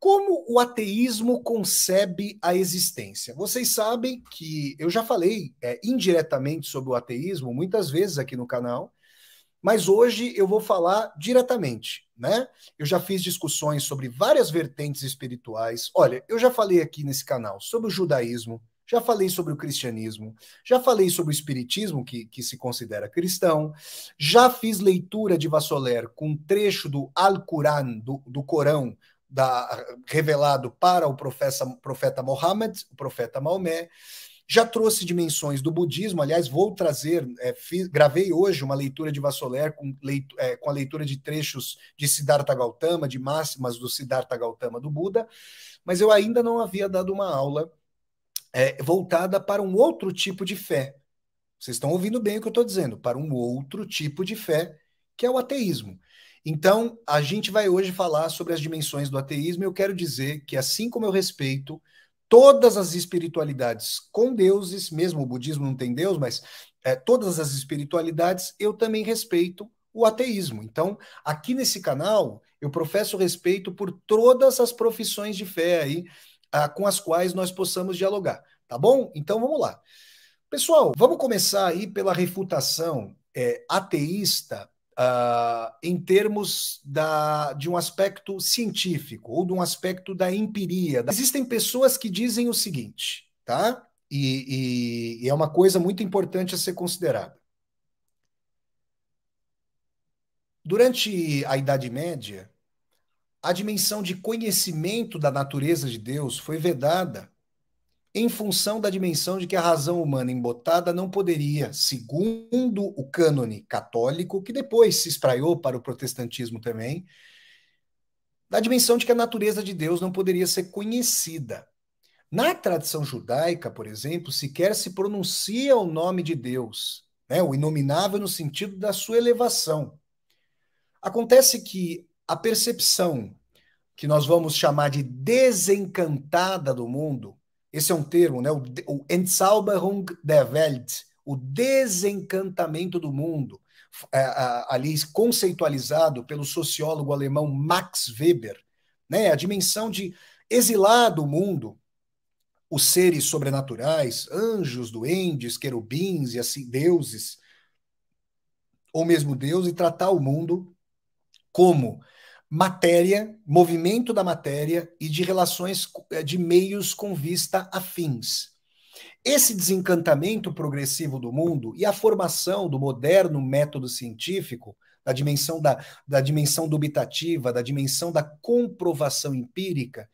Como o ateísmo concebe a existência? Vocês sabem que eu já falei indiretamente sobre o ateísmo muitas vezes aqui no canal, mas hoje eu vou falar diretamente, né? Eu já fiz discussões sobre várias vertentes espirituais. Olha, eu já falei aqui nesse canal sobre o judaísmo, já falei sobre o cristianismo, já falei sobre o espiritismo, que se considera cristão, já fiz leitura de Vassoler com um trecho do Al-Quran, do Corão, revelado para o profeta Mohammed, o profeta Maomé. Já trouxe dimensões do budismo, aliás, vou trazer, gravei hoje uma leitura de Vassoler com a leitura de trechos de Siddhartha Gautama, de máximas do Siddhartha Gautama do Buda, mas eu ainda não havia dado uma aula voltada para um outro tipo de fé. Vocês estão ouvindo bem o que eu estou dizendo, para um outro tipo de fé, que é o ateísmo. Então, a gente vai hoje falar sobre as dimensões do ateísmo, e eu quero dizer que, assim como eu respeito todas as espiritualidades com deuses, mesmo o budismo não tem Deus, mas todas as espiritualidades, eu também respeito o ateísmo. Então, aqui nesse canal, eu professo respeito por todas as profissões de fé aí, com as quais nós possamos dialogar, tá bom? Então, vamos lá. Pessoal, vamos começar aí pela refutação ateísta em termos de um aspecto científico ou de um aspecto da empiria. Existem pessoas que dizem o seguinte, tá? E é uma coisa muito importante a ser considerada. Durante a Idade Média, a dimensão de conhecimento da natureza de Deus foi vedada em função da dimensão de que a razão humana embotada não poderia, segundo o cânone católico, que depois se espraiou para o protestantismo também, da dimensão de que a natureza de Deus não poderia ser conhecida. Na tradição judaica, por exemplo, sequer se pronuncia o nome de Deus, né? O inominável no sentido da sua elevação. Acontece que a percepção que nós vamos chamar de desencantada do mundo, esse é um termo, né? O Entzauberung der Welt, o desencantamento do mundo, ali conceitualizado pelo sociólogo alemão Max Weber, né? A dimensão de exilar do mundo os seres sobrenaturais, anjos, duendes, querubins e assim, deuses, ou mesmo Deus, e tratar o mundo como matéria, movimento da matéria e de relações de meios com vista a fins. Esse desencantamento progressivo do mundo e a formação do moderno método científico, da dimensão dubitativa, da dimensão da comprovação empírica,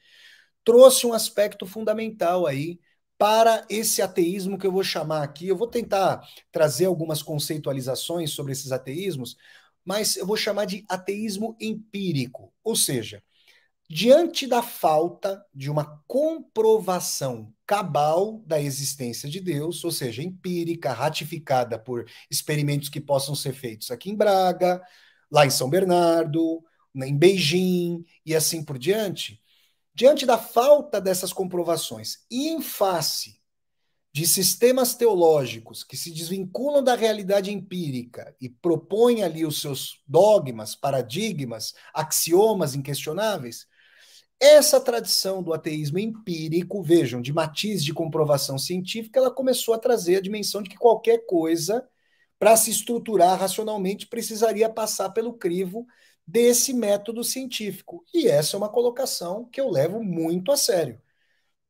trouxe um aspecto fundamental aí para esse ateísmo que eu vou chamar aqui. Eu vou tentar trazer algumas conceitualizações sobre esses ateísmos, mas eu vou chamar de ateísmo empírico, ou seja, diante da falta de uma comprovação cabal da existência de Deus, ou seja, empírica, ratificada por experimentos que possam ser feitos aqui em Braga, lá em São Bernardo, em Beijing e assim por diante, diante da falta dessas comprovações e em face de sistemas teológicos que se desvinculam da realidade empírica e propõem ali os seus dogmas, paradigmas, axiomas inquestionáveis, essa tradição do ateísmo empírico, vejam, de matiz de comprovação científica, ela começou a trazer a dimensão de que qualquer coisa, para se estruturar racionalmente, precisaria passar pelo crivo desse método científico. E essa é uma colocação que eu levo muito a sério,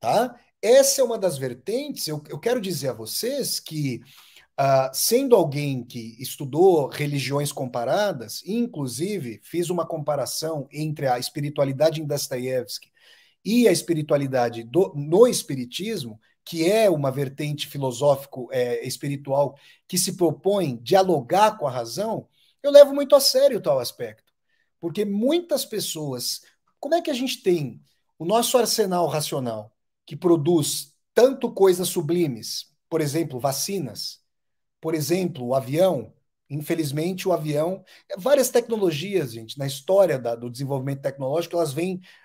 tá? Essa é uma das vertentes. Eu quero dizer a vocês que, sendo alguém que estudou religiões comparadas, inclusive fiz uma comparação entre a espiritualidade em Dostoiévski e a espiritualidade no espiritismo, que é uma vertente filosófico espiritual que se propõe dialogar com a razão, eu levo muito a sério tal aspecto. Porque muitas pessoas... Como é que a gente tem o nosso arsenal racional que produz tanto coisas sublimes, por exemplo, vacinas, por exemplo, o avião? Infelizmente, o avião, várias tecnologias, gente, na história do desenvolvimento tecnológico,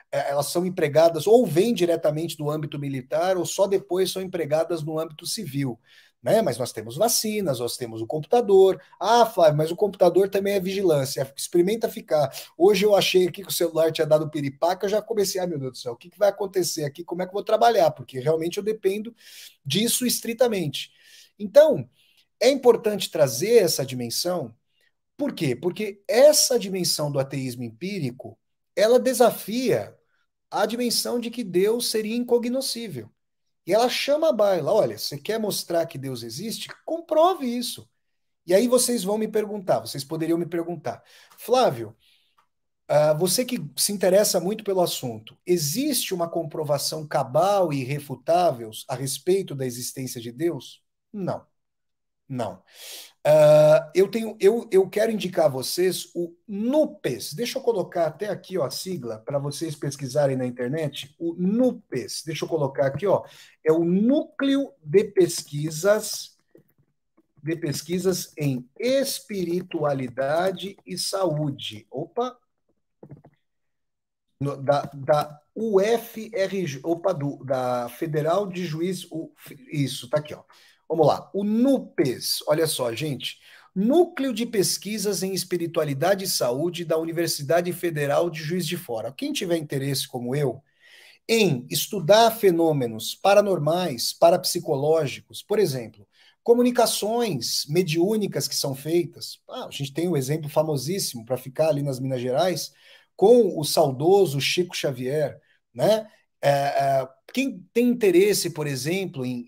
elas são empregadas ou vêm diretamente do âmbito militar ou só depois são empregadas no âmbito civil, né? Mas nós temos vacinas, nós temos o computador. Ah, Flávio, mas o computador também é vigilância. Experimenta ficar. Hoje eu achei aqui que o celular tinha dado piripaca, eu já comecei, ah, meu Deus do céu, o que vai acontecer aqui? Como é que eu vou trabalhar? Porque realmente eu dependo disso estritamente. Então, é importante trazer essa dimensão. Por quê? Porque essa dimensão do ateísmo empírico, ela desafia a dimensão de que Deus seria incognoscível. E ela chama a baila, olha, você quer mostrar que Deus existe? Comprove isso. E aí vocês vão me perguntar, vocês poderiam me perguntar, Flávio, você que se interessa muito pelo assunto, existe uma comprovação cabal e irrefutável a respeito da existência de Deus? Não, não. Eu quero indicar a vocês o NUPES. Deixa eu colocar até aqui, ó, a sigla para vocês pesquisarem na internet. O NUPES. Deixa eu colocar aqui, ó. É o Núcleo de pesquisas em espiritualidade e saúde. Opa, da UFRJ, opa, da Federal de Juiz, isso, tá aqui, ó. Vamos lá. O NUPES, olha só, gente. Núcleo de Pesquisas em Espiritualidade e Saúde da Universidade Federal de Juiz de Fora. Quem tiver interesse, como eu, em estudar fenômenos paranormais, parapsicológicos, por exemplo, comunicações mediúnicas que são feitas. A gente tem um exemplo famosíssimo para ficar ali nas Minas Gerais, com o saudoso Chico Xavier, né? Quem tem interesse, por exemplo, em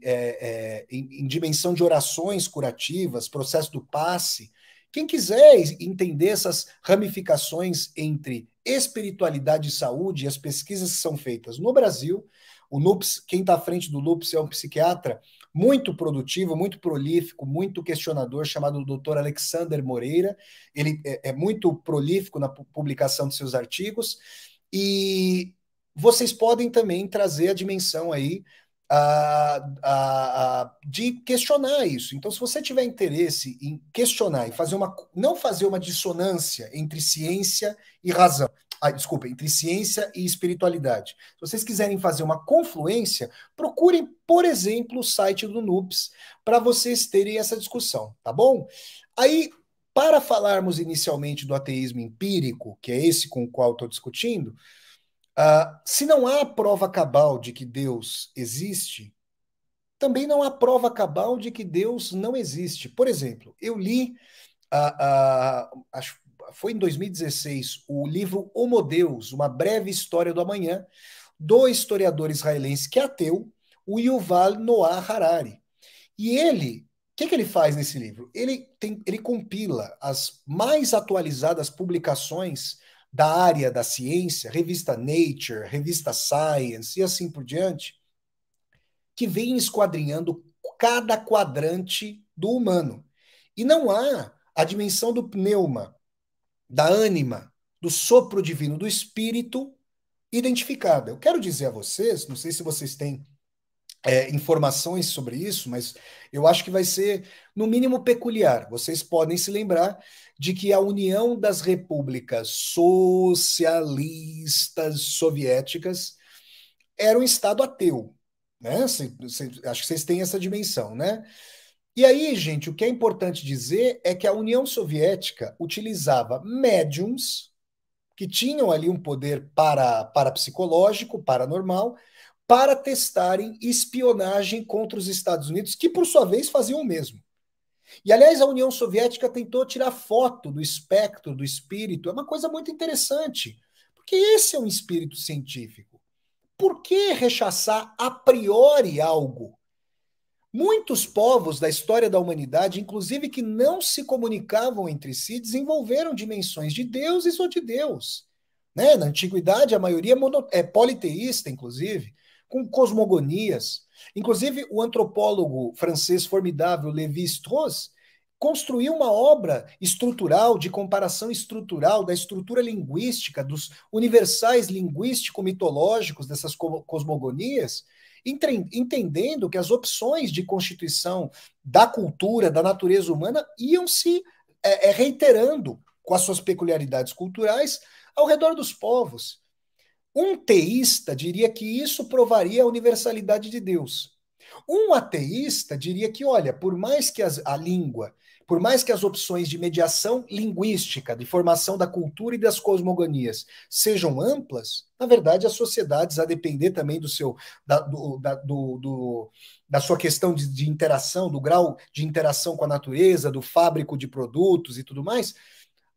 dimensão de orações curativas, processo do passe, quem quiser entender essas ramificações entre espiritualidade e saúde e as pesquisas que são feitas no Brasil, o NUPS, quem está à frente do NUPS é um psiquiatra muito produtivo, muito prolífico, muito questionador, chamado Dr. Alexander Moreira. Ele é muito prolífico na publicação de seus artigos e vocês podem também trazer a dimensão aí de questionar isso. Então, se você tiver interesse em questionar e não fazer uma dissonância entre ciência e razão, desculpa, entre ciência e espiritualidade. Se vocês quiserem fazer uma confluência, procurem, por exemplo, o site do NUPS para vocês terem essa discussão, tá bom? Aí, para falarmos inicialmente do ateísmo empírico, que é esse com o qual estou discutindo, se não há prova cabal de que Deus existe, também não há prova cabal de que Deus não existe. Por exemplo, eu li, acho, foi em 2016, o livro Homo Deus, Uma Breve História do Amanhã, do historiador israelense que é ateu, o Yuval Noah Harari. E ele, o que ele faz nesse livro? Ele compila as mais atualizadas publicações da área da ciência, revista Nature, revista Science e assim por diante, que vem esquadrinhando cada quadrante do humano. E não há a dimensão do pneuma, da ânima, do sopro divino, do espírito identificada. Eu quero dizer a vocês, não sei se vocês têm informações sobre isso, mas eu acho que vai ser, no mínimo, peculiar. Vocês podem se lembrar de que a União das Repúblicas Socialistas Soviéticas era um Estado ateu, né? Acho que vocês têm essa dimensão, né? E aí, gente, o que é importante dizer é que a União Soviética utilizava médiums que tinham ali um poder parapsicológico, paranormal, para testarem espionagem contra os Estados Unidos, que por sua vez faziam o mesmo. E aliás, a União Soviética tentou tirar foto do espectro, do espírito, é uma coisa muito interessante, porque esse é um espírito científico. Por que rechaçar a priori algo? Muitos povos da história da humanidade, inclusive que não se comunicavam entre si, desenvolveram dimensões de deuses ou de Deus. Né? Na antiguidade, a maioria é politeísta, inclusive, com cosmogonias. Inclusive, o antropólogo francês formidável Lévi-Strauss construiu uma obra estrutural, de comparação estrutural da estrutura linguística, dos universais linguístico-mitológicos dessas cosmogonias, entendendo que as opções de constituição da cultura, da natureza humana, iam se reiterando com as suas peculiaridades culturais ao redor dos povos. Um teísta diria que isso provaria a universalidade de Deus. Um ateísta diria que, olha, por mais que a língua, por mais que as opções de mediação linguística, de formação da cultura e das cosmogonias sejam amplas, na verdade, as sociedades, a depender também do seu, da sua questão de interação, do grau de interação com a natureza, do fábrico de produtos e tudo mais,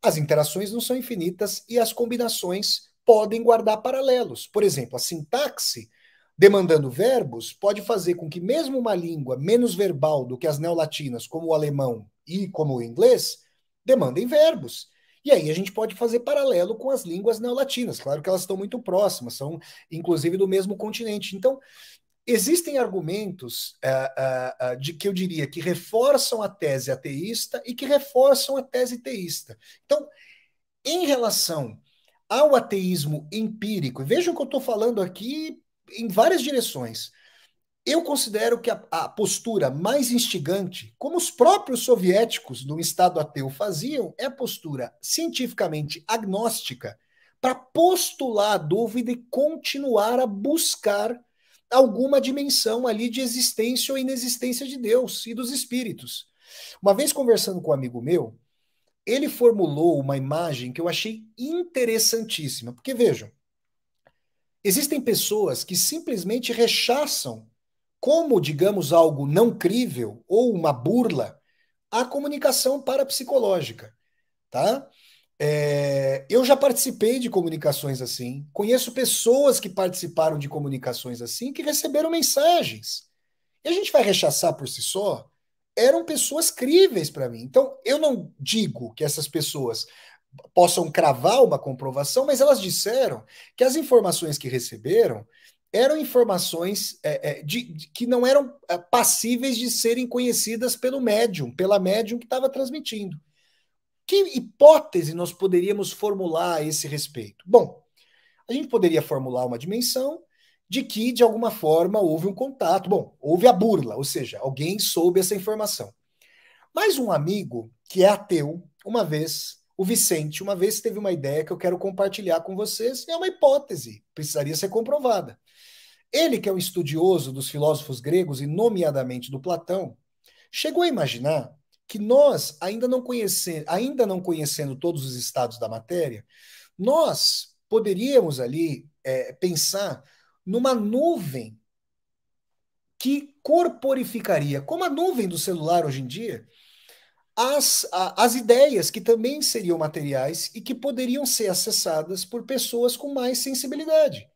as interações não são infinitas e as combinações podem guardar paralelos. Por exemplo, a sintaxe, demandando verbos, pode fazer com que mesmo uma língua menos verbal do que as neolatinas, como o alemão e como o inglês, demandem verbos. E aí a gente pode fazer paralelo com as línguas neolatinas. Claro que elas estão muito próximas, são inclusive do mesmo continente. Então, existem argumentos de que eu diria que reforçam a tese ateísta e que reforçam a tese teísta. Então, em relação ao ateísmo empírico, vejam que eu estou falando aqui em várias direções. Eu considero que a postura mais instigante, como os próprios soviéticos do Estado ateu faziam, é a postura cientificamente agnóstica para postular a dúvida e continuar a buscar alguma dimensão ali de existência ou inexistência de Deus e dos espíritos. Uma vez conversando com um amigo meu, ele formulou uma imagem que eu achei interessantíssima, porque vejam, existem pessoas que simplesmente rechaçam como, digamos, algo não crível ou uma burla a comunicação parapsicológica, tá? Eu já participei de comunicações assim, conheço pessoas que participaram de comunicações assim que receberam mensagens. E a gente vai rechaçar por si só? Eram pessoas críveis para mim. Então, eu não digo que essas pessoas possam cravar uma comprovação, mas elas disseram que as informações que receberam eram informações que não eram passíveis de serem conhecidas pelo médium, pela médium que estava transmitindo. Que hipótese nós poderíamos formular a esse respeito? Bom, a gente poderia formular uma dimensão de que, de alguma forma, houve um contato. Bom, houve a burla, ou seja, alguém soube essa informação. Mas um amigo que é ateu, uma vez, o Vicente, uma vez teve uma ideia que eu quero compartilhar com vocês, é uma hipótese, precisaria ser comprovada. Ele, que é um estudioso dos filósofos gregos e nomeadamente do Platão, chegou a imaginar que nós, ainda não conhecendo todos os estados da matéria, nós poderíamos ali pensar numa nuvem que corporificaria, como a nuvem do celular hoje em dia, as ideias que também seriam materiais e que poderiam ser acessadas por pessoas com mais sensibilidade.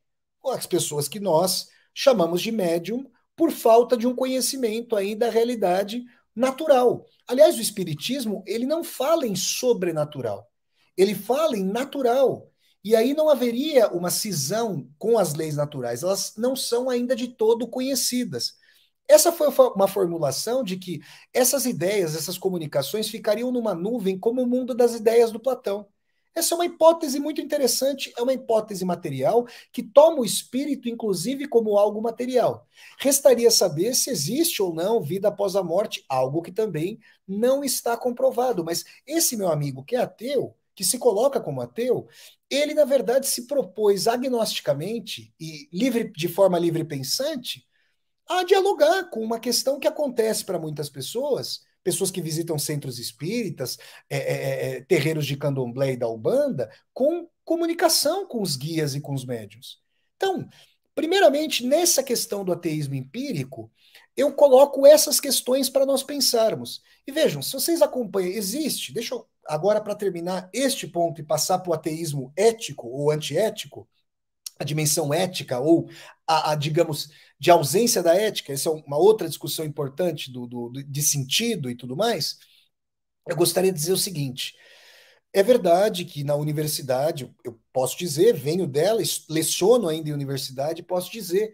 Ou as pessoas que nós chamamos de médium por falta de um conhecimento aí da realidade natural. Aliás, o espiritismo, ele não fala em sobrenatural. Ele fala em natural. E aí não haveria uma cisão com as leis naturais. Elas não são ainda de todo conhecidas. Essa foi uma formulação de que essas ideias, essas comunicações ficariam numa nuvem como o mundo das ideias do Platão. Essa é uma hipótese muito interessante, é uma hipótese material que toma o espírito, inclusive, como algo material. Restaria saber se existe ou não vida após a morte, algo que também não está comprovado. Mas esse meu amigo que é ateu, que se coloca como ateu, ele, na verdade, se propôs agnosticamente e de forma livre pensante a dialogar com uma questão que acontece para muitas pessoas, pessoas que visitam centros espíritas, terreiros de candomblé e da Umbanda, com comunicação com os guias e com os médiuns. Então, primeiramente, nessa questão do ateísmo empírico, eu coloco essas questões para nós pensarmos. E vejam, se vocês acompanham, existe, deixa eu agora para terminar este ponto e passar para o ateísmo ético ou antiético, a dimensão ética ou digamos, de ausência da ética, essa é uma outra discussão importante de sentido e tudo mais, eu gostaria de dizer o seguinte, é verdade que na universidade, eu posso dizer, venho dela, leciono ainda em universidade, posso dizer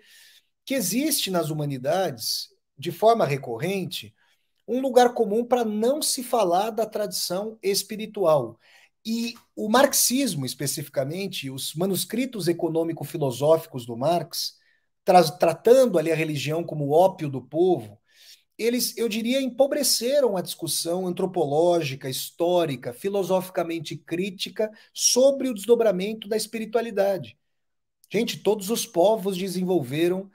que existe nas humanidades, de forma recorrente, um lugar comum para não se falar da tradição espiritual. E o marxismo, especificamente, os manuscritos econômico-filosóficos do Marx, tratando ali a religião como o ópio do povo, eles, eu diria, empobreceram a discussão antropológica, histórica, filosoficamente crítica sobre o desdobramento da espiritualidade. Gente, todos os povos desenvolveram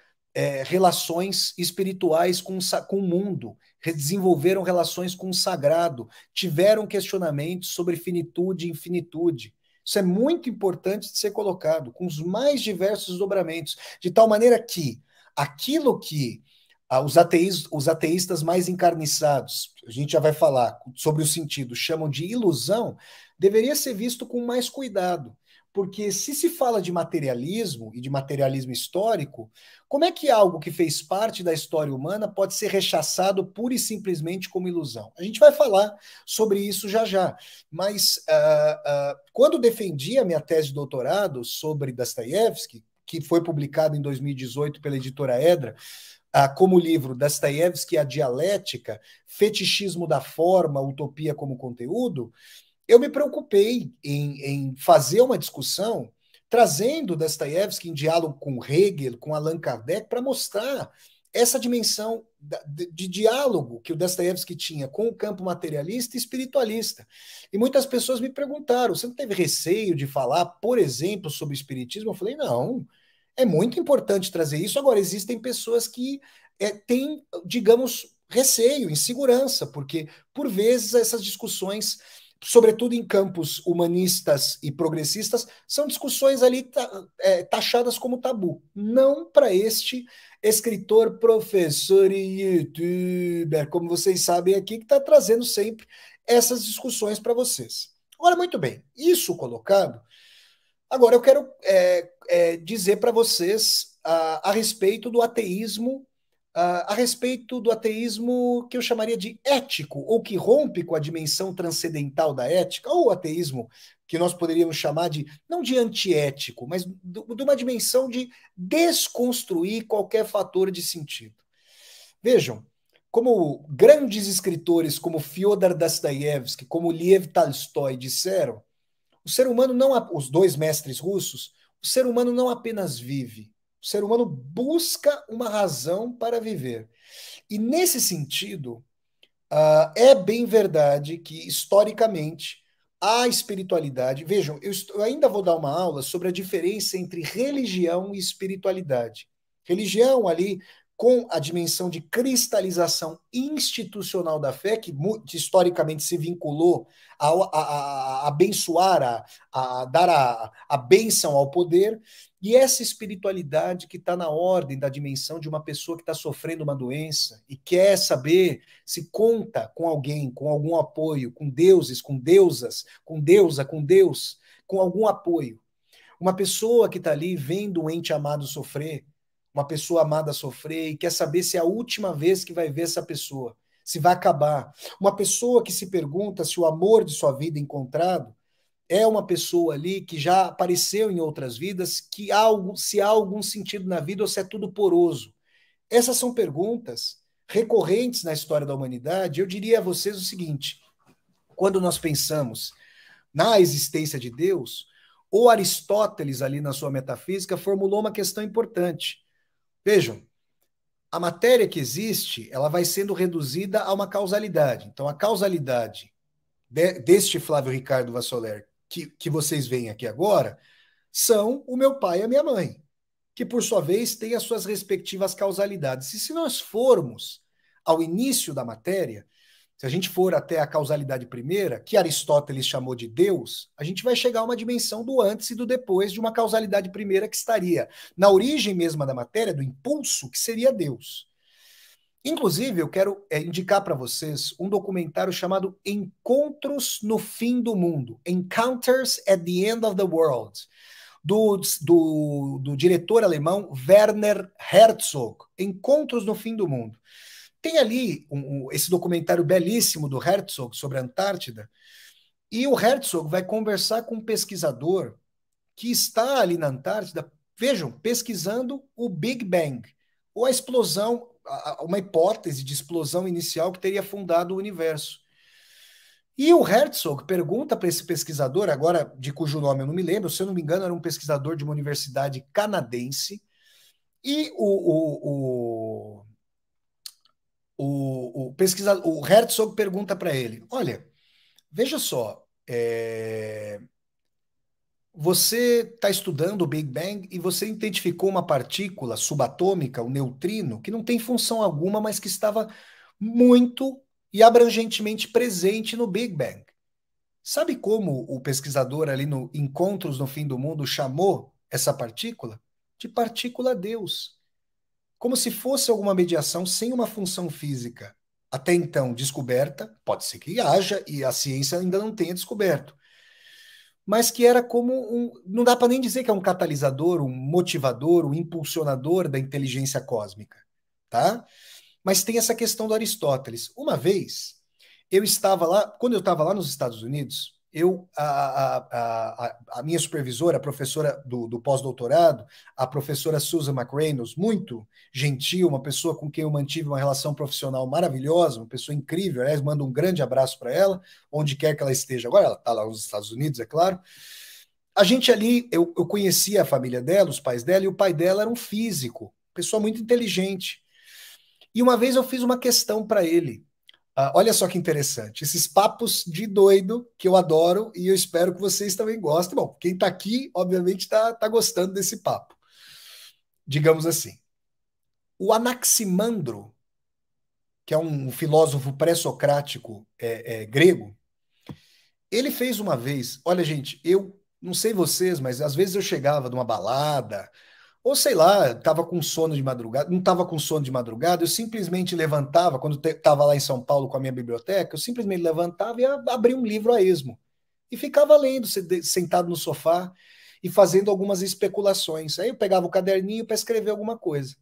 relações espirituais com o mundo, desenvolveram relações com o sagrado, tiveram questionamentos sobre finitude e infinitude. Isso é muito importante de ser colocado, com os mais diversos desdobramentos, de tal maneira que aquilo que os ateístas mais encarniçados, a gente já vai falar sobre o sentido, chamam de ilusão, deveria ser visto com mais cuidado. Porque se fala de materialismo e de materialismo histórico, como é que algo que fez parte da história humana pode ser rechaçado pura e simplesmente como ilusão? A gente vai falar sobre isso já já. Mas quando defendi a minha tese de doutorado sobre Dostoiévski, que foi publicado em 2018 pela editora Edra, como livro Dostoiévski, a Dialética, Fetichismo da Forma, Utopia como Conteúdo, eu me preocupei em fazer uma discussão trazendo Dostoiévski em diálogo com Hegel, com Allan Kardec, para mostrar essa dimensão de diálogo que o Dostoiévski tinha com o campo materialista e espiritualista. E muitas pessoas me perguntaram: você não teve receio de falar, por exemplo, sobre o espiritismo? Eu falei: não, é muito importante trazer isso. Agora, existem pessoas que têm, digamos, receio, insegurança, porque, por vezes, essas discussões, sobretudo em campos humanistas e progressistas, são discussões ali taxadas como tabu. Não para este escritor, professor e youtuber, como vocês sabem aqui, que está trazendo sempre essas discussões para vocês. Ora, muito bem, isso colocado, agora eu quero dizer para vocês a respeito do ateísmo, a respeito do ateísmo que eu chamaria de ético, ou que rompe com a dimensão transcendental da ética, ou o ateísmo que nós poderíamos chamar de, não de antiético, mas de uma dimensão de desconstruir qualquer fator de sentido. Vejam, como grandes escritores como Fyodor Dostoiévski, como Lev Tolstói disseram, o ser humano não, os dois mestres russos, o ser humano não apenas vive, o ser humano busca uma razão para viver. E nesse sentido, é bem verdade que, historicamente, a espiritualidade. Vejam, eu ainda vou dar uma aula sobre a diferença entre religião e espiritualidade. Religião, ali, com a dimensão de cristalização institucional da fé, que historicamente se vinculou a abençoar, a dar a bênção ao poder, e essa espiritualidade que está na ordem da dimensão de uma pessoa que está sofrendo uma doença e quer saber se conta com alguém, com algum apoio, com deuses, com deusas, com deusa, com Deus, com algum apoio. Uma pessoa que está ali vendo um ente amado sofrer, uma pessoa amada sofrer e quer saber se é a última vez que vai ver essa pessoa, se vai acabar. Uma pessoa que se pergunta se o amor de sua vida encontrado é uma pessoa ali que já apareceu em outras vidas, que se há algum sentido na vida ou se é tudo poroso. Essas são perguntas recorrentes na história da humanidade. Eu diria a vocês o seguinte: quando nós pensamos na existência de Deus, o Aristóteles, ali na sua metafísica, formulou uma questão importante. Vejam, a matéria que existe, ela vai sendo reduzida a uma causalidade. Então, a causalidade deste Flávio Ricardo Vassoler, que vocês veem aqui agora, são o meu pai e a minha mãe, que por sua vez têm as suas respectivas causalidades. E se nós formos ao início da matéria, se a gente for até a causalidade primeira, que Aristóteles chamou de Deus, a gente vai chegar a uma dimensão do antes e do depois de uma causalidade primeira que estaria na origem mesma da matéria, do impulso, que seria Deus. Inclusive, eu quero indicar para vocês um documentário chamado Encontros no Fim do Mundo, Encounters at the End of the World, do diretor alemão Werner Herzog, Encontros no Fim do Mundo. Tem ali esse documentário belíssimo do Herzog sobre a Antártida, e o Herzog vai conversar com um pesquisador que está ali na Antártida, vejam, pesquisando o Big Bang, ou a explosão, uma hipótese de explosão inicial que teria fundado o universo. E o Herzog pergunta para esse pesquisador, agora de cujo nome eu não me lembro, se eu não me engano, era um pesquisador de uma universidade canadense, e pesquisador, o Herzog pergunta para ele: olha, veja só, você está estudando o Big Bang e você identificou uma partícula subatômica, o neutrino, que não tem função alguma, mas que estava muito e abrangentemente presente no Big Bang. Sabe como o pesquisador ali no Encontros no Fim do Mundo chamou essa partícula? De partícula Deus. Como se fosse alguma mediação sem uma função física. Até então descoberta, pode ser que haja e a ciência ainda não tenha descoberto, mas que era como não dá para nem dizer que é um catalisador, um motivador, um impulsionador da inteligência cósmica, tá? Mas tem essa questão do Aristóteles. Uma vez, eu estava lá, quando eu estava lá nos Estados Unidos, a minha supervisora, a professora do pós-doutorado, a professora Susan McReynolds, muito gentil, uma pessoa com quem eu mantive uma relação profissional maravilhosa, uma pessoa incrível, aliás, mando um grande abraço para ela, onde quer que ela esteja agora, ela está lá nos Estados Unidos, é claro. A gente ali, eu conhecia a família dela, os pais dela, e o pai dela era um físico, pessoa muito inteligente. E uma vez eu fiz uma questão para ele. Olha só que interessante, esses papos de doido que eu adoro e eu espero que vocês também gostem. Bom, quem está aqui, obviamente, está gostando desse papo, digamos assim. O Anaximandro, que é um filósofo pré-socrático grego, ele fez uma vez. Olha, gente, eu não sei vocês, mas às vezes eu chegava de uma balada, ou sei lá, estava com sono de madrugada, não estava com sono de madrugada, eu simplesmente levantava, quando estava lá em São Paulo com a minha biblioteca, eu simplesmente levantava e abria um livro a esmo. E ficava lendo, sentado no sofá e fazendo algumas especulações. Aí eu pegava o caderninho para escrever alguma coisa.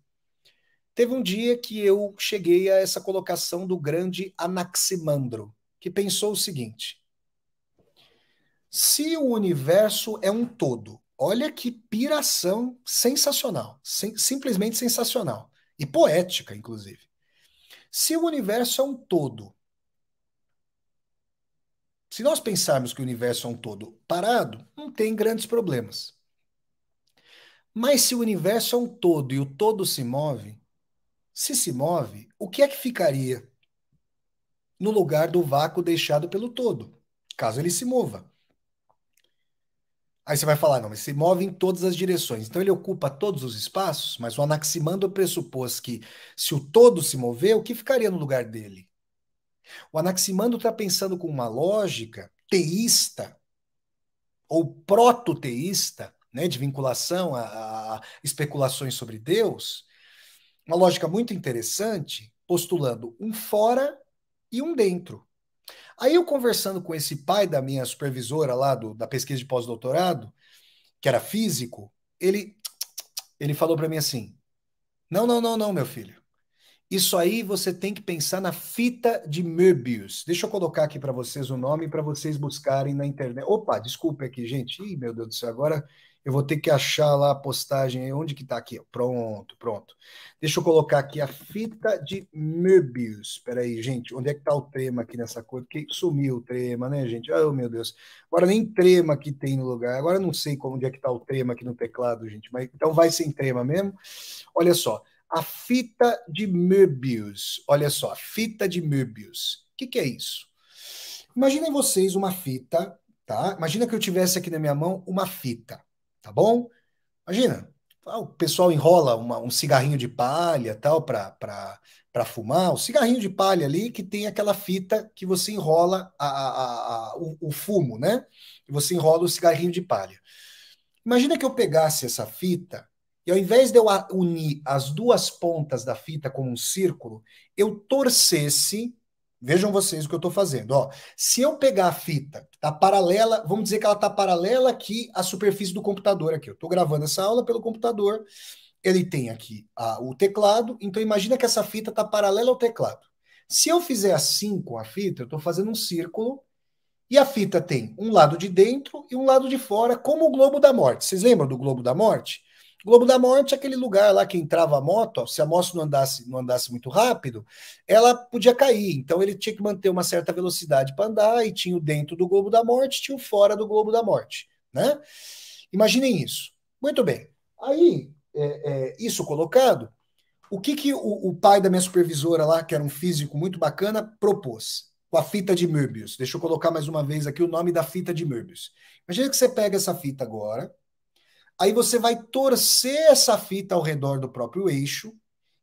Teve um dia que eu cheguei a essa colocação do grande Anaximandro, que pensou o seguinte: se o universo é um todo, olha que piração sensacional, simplesmente sensacional e poética, inclusive. Se o universo é um todo, se nós pensarmos que o universo é um todo parado, não tem grandes problemas. Mas se o universo é um todo e o todo se move, se move, o que é que ficaria no lugar do vácuo deixado pelo todo, caso ele se mova? Aí você vai falar, não, mas se move em todas as direções. Então ele ocupa todos os espaços, mas o Anaximandro pressupôs que se o todo se mover, o que ficaria no lugar dele? O Anaximandro está pensando com uma lógica teísta ou proto-teísta, né, de vinculação a especulações sobre Deus, uma lógica muito interessante, postulando um fora e um dentro. Aí eu conversando com esse pai da minha supervisora lá da pesquisa de pós-doutorado, que era físico, ele falou para mim assim: não, não, não, não, meu filho. Isso aí você tem que pensar na fita de Möbius. Deixa eu colocar aqui para vocês o nome para vocês buscarem na internet. Opa, desculpe aqui, gente. Ih, meu Deus do céu, agora eu vou ter que achar lá a postagem. Onde que tá aqui? Pronto, pronto. Deixa eu colocar aqui a fita de Möbius. Espera aí, gente. Onde é que tá o trema aqui nessa coisa? Porque sumiu o trema, né, gente? Oh, meu Deus. Agora nem trema aqui tem no lugar. Agora eu não sei onde é que tá o trema aqui no teclado, gente. Mas então vai sem trema mesmo. Olha só. A fita de Möbius. Olha só, a fita de Möbius. O que é isso? Imaginem vocês uma fita, tá? Imagina que eu tivesse aqui na minha mão uma fita, tá bom? Imagina, o pessoal enrola um cigarrinho de palha, tal, para fumar. O cigarrinho de palha ali que tem aquela fita que você enrola o fumo, né? E você enrola o cigarrinho de palha. Imagina que eu pegasse essa fita e ao invés de eu unir as duas pontas da fita com um círculo, eu torcesse. Vejam vocês o que eu estou fazendo. Ó, se eu pegar a fita, tá paralela, vamos dizer que ela está paralela aqui à superfície do computador. Aqui, eu estou gravando essa aula pelo computador. Ele tem aqui o teclado. Então imagina que essa fita está paralela ao teclado. Se eu fizer assim com a fita, eu estou fazendo um círculo e a fita tem um lado de dentro e um lado de fora, como o Globo da Morte. Vocês lembram do Globo da Morte? O Globo da Morte é aquele lugar lá que entrava a moto, ó, se a moto não andasse muito rápido, ela podia cair. Então ele tinha que manter uma certa velocidade para andar, e tinha o dentro do Globo da Morte, tinha o fora do Globo da Morte, né? Imaginem isso. Muito bem. Aí, isso colocado, o que o pai da minha supervisora lá, que era um físico muito bacana, propôs? com a fita de Möbius. Deixa eu colocar mais uma vez aqui o nome da fita de Möbius. Imagina que você pega essa fita agora, aí você vai torcer essa fita ao redor do próprio eixo,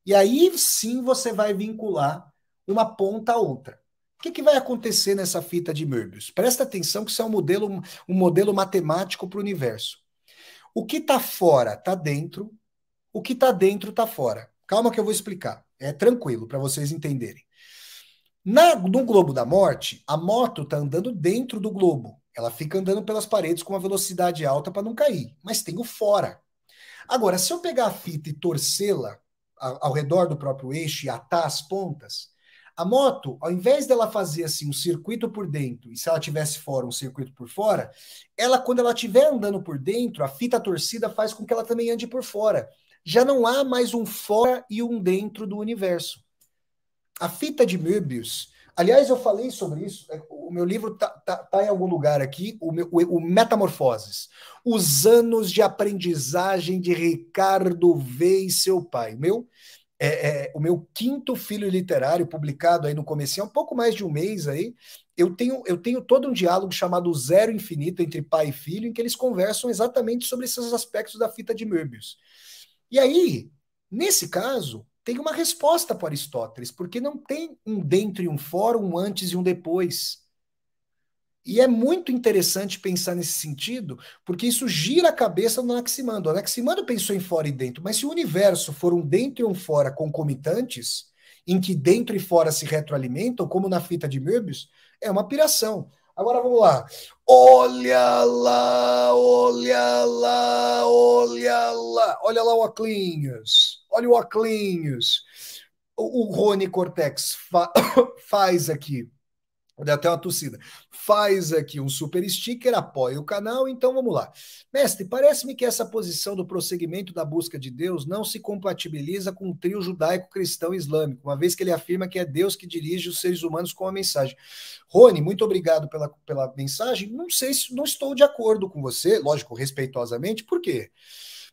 e aí sim você vai vincular uma ponta a outra. O que vai acontecer nessa fita de Möbius? Presta atenção que isso é um modelo matemático para o universo. O que está fora está dentro, o que está dentro está fora. Calma que eu vou explicar. É tranquilo para vocês entenderem. No globo da morte, a moto está andando dentro do globo. Ela fica andando pelas paredes com uma velocidade alta para não cair, mas tem o fora. Agora, se eu pegar a fita e torcê-la ao redor do próprio eixo e atar as pontas, a moto, ao invés dela fazer assim um circuito por dentro, e se ela tivesse fora, um circuito por fora, ela, quando ela estiver andando por dentro, a fita torcida faz com que ela também ande por fora. Já não há mais um fora e um dentro do universo. A fita de Möbius, aliás, eu falei sobre isso, o meu livro tá em algum lugar aqui, o Metamorfoses, os anos de aprendizagem de Ricardo V e seu pai. O meu quinto filho literário, publicado aí no comecinho, há um pouco mais de um mês aí, eu tenho todo um diálogo chamado Zero Infinito entre pai e filho, em que eles conversam exatamente sobre esses aspectos da fita de Möbius. E aí, nesse caso, tem uma resposta para Aristóteles, porque não tem um dentro e um fora, um antes e um depois. E é muito interessante pensar nesse sentido, porque isso gira a cabeça do Anaximandro. O Anaximandro pensou em fora e dentro, mas se o universo for um dentro e um fora concomitantes, em que dentro e fora se retroalimentam, como na fita de Möbius, é uma piração. Agora vamos lá. Olha lá, olha lá, olha lá. Olha lá o Oclinhos. Olha o Oclinhos. O Rony Cortex faz aqui. Deu até uma tossida. Faz aqui um super sticker, apoia o canal, então vamos lá. Mestre, parece-me que essa posição do prosseguimento da busca de Deus não se compatibiliza com o trio judaico-cristão-islâmico, uma vez que ele afirma que é Deus que dirige os seres humanos com a mensagem. Rony, muito obrigado pela mensagem. Não sei se não estou de acordo com você, lógico, respeitosamente, por quê?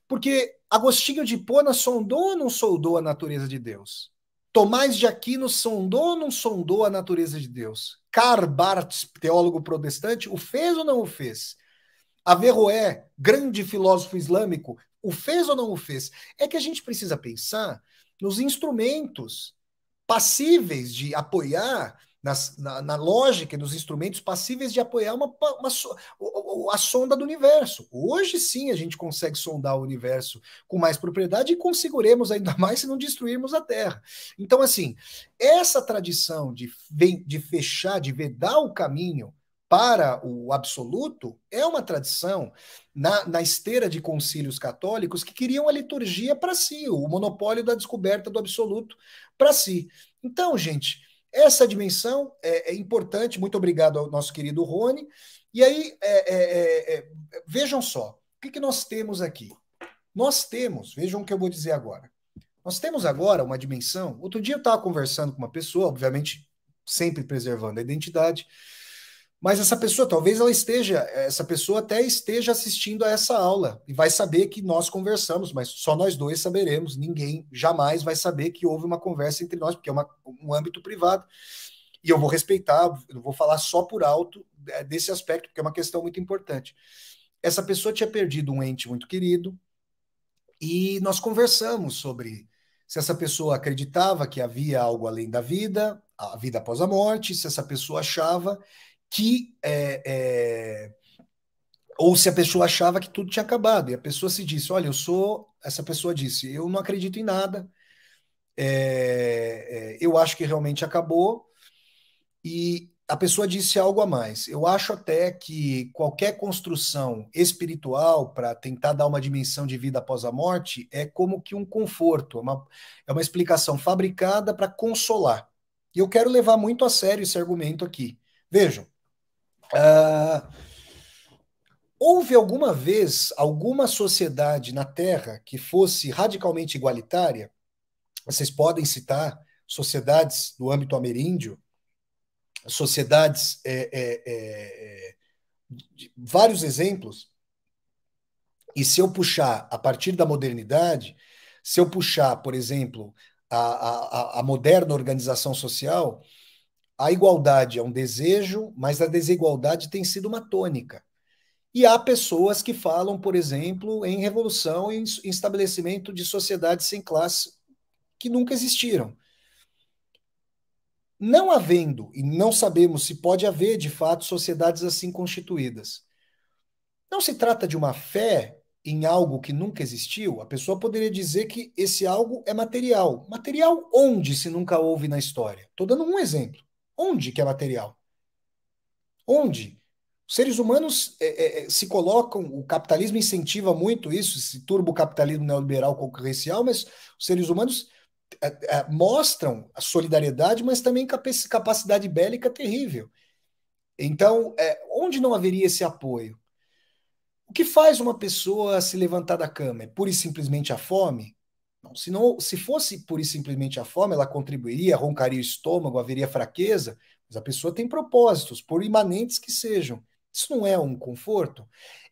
Porque Agostinho de Hipona sondou ou não sondou a natureza de Deus? Tomás de Aquino sondou ou não sondou a natureza de Deus? Karl Barth, teólogo protestante, o fez ou não o fez? Averroé, grande filósofo islâmico, o fez ou não o fez? É que a gente precisa pensar nos instrumentos passíveis de apoiar, na lógica dos instrumentos passíveis de apoiar a sonda do universo. Hoje sim a gente consegue sondar o universo com mais propriedade e conseguiremos ainda mais se não destruirmos a Terra. Então, assim, essa tradição de fechar, de vedar o caminho para o absoluto é uma tradição na esteira de concílios católicos que queriam a liturgia para si, o monopólio da descoberta do absoluto para si. Então, gente, essa dimensão é importante. Muito obrigado ao nosso querido Rony. E aí, vejam só, o que nós temos aqui? Nós temos, vejam o que eu vou dizer agora. Nós temos agora uma dimensão. Outro dia eu estava conversando com uma pessoa, obviamente, sempre preservando a identidade. Mas essa pessoa até esteja assistindo a essa aula e vai saber que nós conversamos, mas só nós dois saberemos. Ninguém jamais vai saber que houve uma conversa entre nós, porque é um âmbito privado. E eu vou respeitar, eu vou falar só por alto desse aspecto, porque é uma questão muito importante. Essa pessoa tinha perdido um ente muito querido e nós conversamos sobre se essa pessoa acreditava que havia algo além da vida, a vida após a morte, se essa pessoa achava que ou se a pessoa achava que tudo tinha acabado. E a pessoa se disse: olha, essa pessoa disse, eu não acredito em nada, eu acho que realmente acabou. E a pessoa disse algo a mais. Eu acho até que qualquer construção espiritual para tentar dar uma dimensão de vida após a morte é como que um conforto, é uma explicação fabricada para consolar. E eu quero levar muito a sério esse argumento aqui. Vejam, houve alguma vez alguma sociedade na Terra que fosse radicalmente igualitária? Vocês podem citar sociedades do âmbito ameríndio, sociedades, vários exemplos. E se eu puxar a partir da modernidade, se eu puxar, por exemplo, a moderna organização social, A igualdade é um desejo, mas a desigualdade tem sido uma tônica. E há pessoas que falam, por exemplo, em revolução, em estabelecimento de sociedades sem classe que nunca existiram. Não havendo, e não sabemos se pode haver, de fato, sociedades assim constituídas. Não se trata de uma fé em algo que nunca existiu. A pessoa poderia dizer que esse algo é material. Material onde se nunca houve na história? Estou dando um exemplo. Onde que é material? Onde? Os seres humanos se colocam, o capitalismo incentiva muito isso, esse turbocapitalismo neoliberal concorrencial, mas os seres humanos mostram a solidariedade, mas também capacidade bélica terrível. Então, onde não haveria esse apoio? O que faz uma pessoa se levantar da cama? É pura e simplesmente a fome? Não, se fosse pura e simplesmente a fome, ela contribuiria, roncaria o estômago, haveria fraqueza, mas a pessoa tem propósitos, por imanentes que sejam. Isso não é um conforto?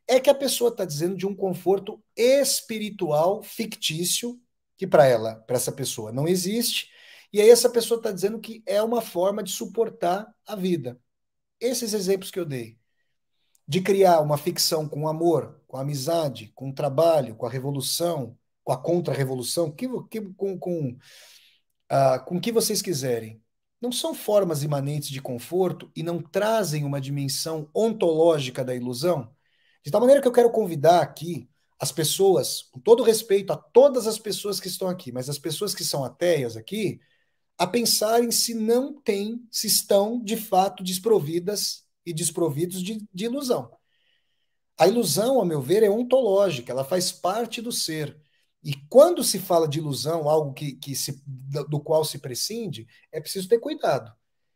É que a pessoa está dizendo de um conforto espiritual fictício, que para ela, para essa pessoa, não existe, e aí essa pessoa está dizendo que é uma forma de suportar a vida. Esses exemplos que eu dei de criar uma ficção com amor, com amizade, com trabalho, com a revolução, com a contra-revolução, com o que vocês quiserem. Não são formas imanentes de conforto e não trazem uma dimensão ontológica da ilusão? De tal maneira que eu quero convidar aqui as pessoas, com todo respeito a todas as pessoas que estão aqui, mas as pessoas que são ateias aqui, a pensarem se não têm, se estão de fato desprovidas e desprovidos de ilusão. A ilusão, a meu ver, é ontológica, ela faz parte do ser. E quando se fala de ilusão, algo do qual se prescinde, é preciso ter cuidado.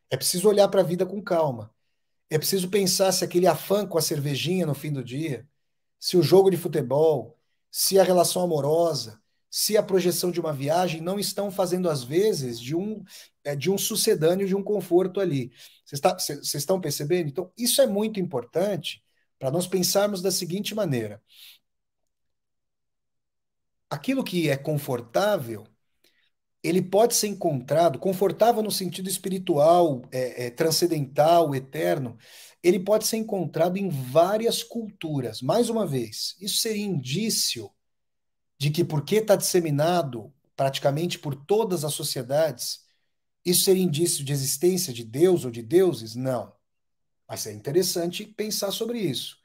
É preciso olhar para a vida com calma. É preciso pensar se aquele afã com a cervejinha no fim do dia, se o jogo de futebol, se a relação amorosa, se a projeção de uma viagem não estão fazendo, às vezes, de um sucedâneo, de um conforto ali. Vocês estão percebendo? Então, isso é muito importante para nós pensarmos da seguinte maneira: aquilo que é confortável, ele pode ser encontrado, confortável no sentido espiritual, transcendental, eterno, ele pode ser encontrado em várias culturas. Mais uma vez, isso seria indício de que, porque está disseminado praticamente por todas as sociedades, isso seria indício de existência de Deus ou de deuses? Não. Mas é interessante pensar sobre isso.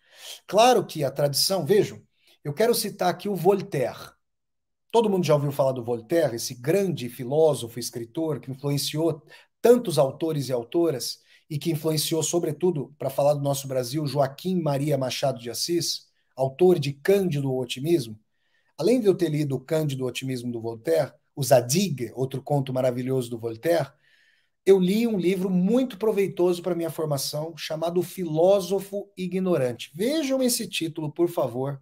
Claro que a tradição, vejam, eu quero citar aqui o Voltaire. Todo mundo já ouviu falar do Voltaire, esse grande filósofo, escritor que influenciou tantos autores e autoras e que influenciou, sobretudo, para falar do nosso Brasil, Joaquim Maria Machado de Assis, autor de Cândido Otimismo. Além de eu ter lido o Cândido Otimismo do Voltaire, o Zadig, outro conto maravilhoso do Voltaire, eu li um livro muito proveitoso para minha formação, chamado O Filósofo Ignorante. Vejam esse título, por favor.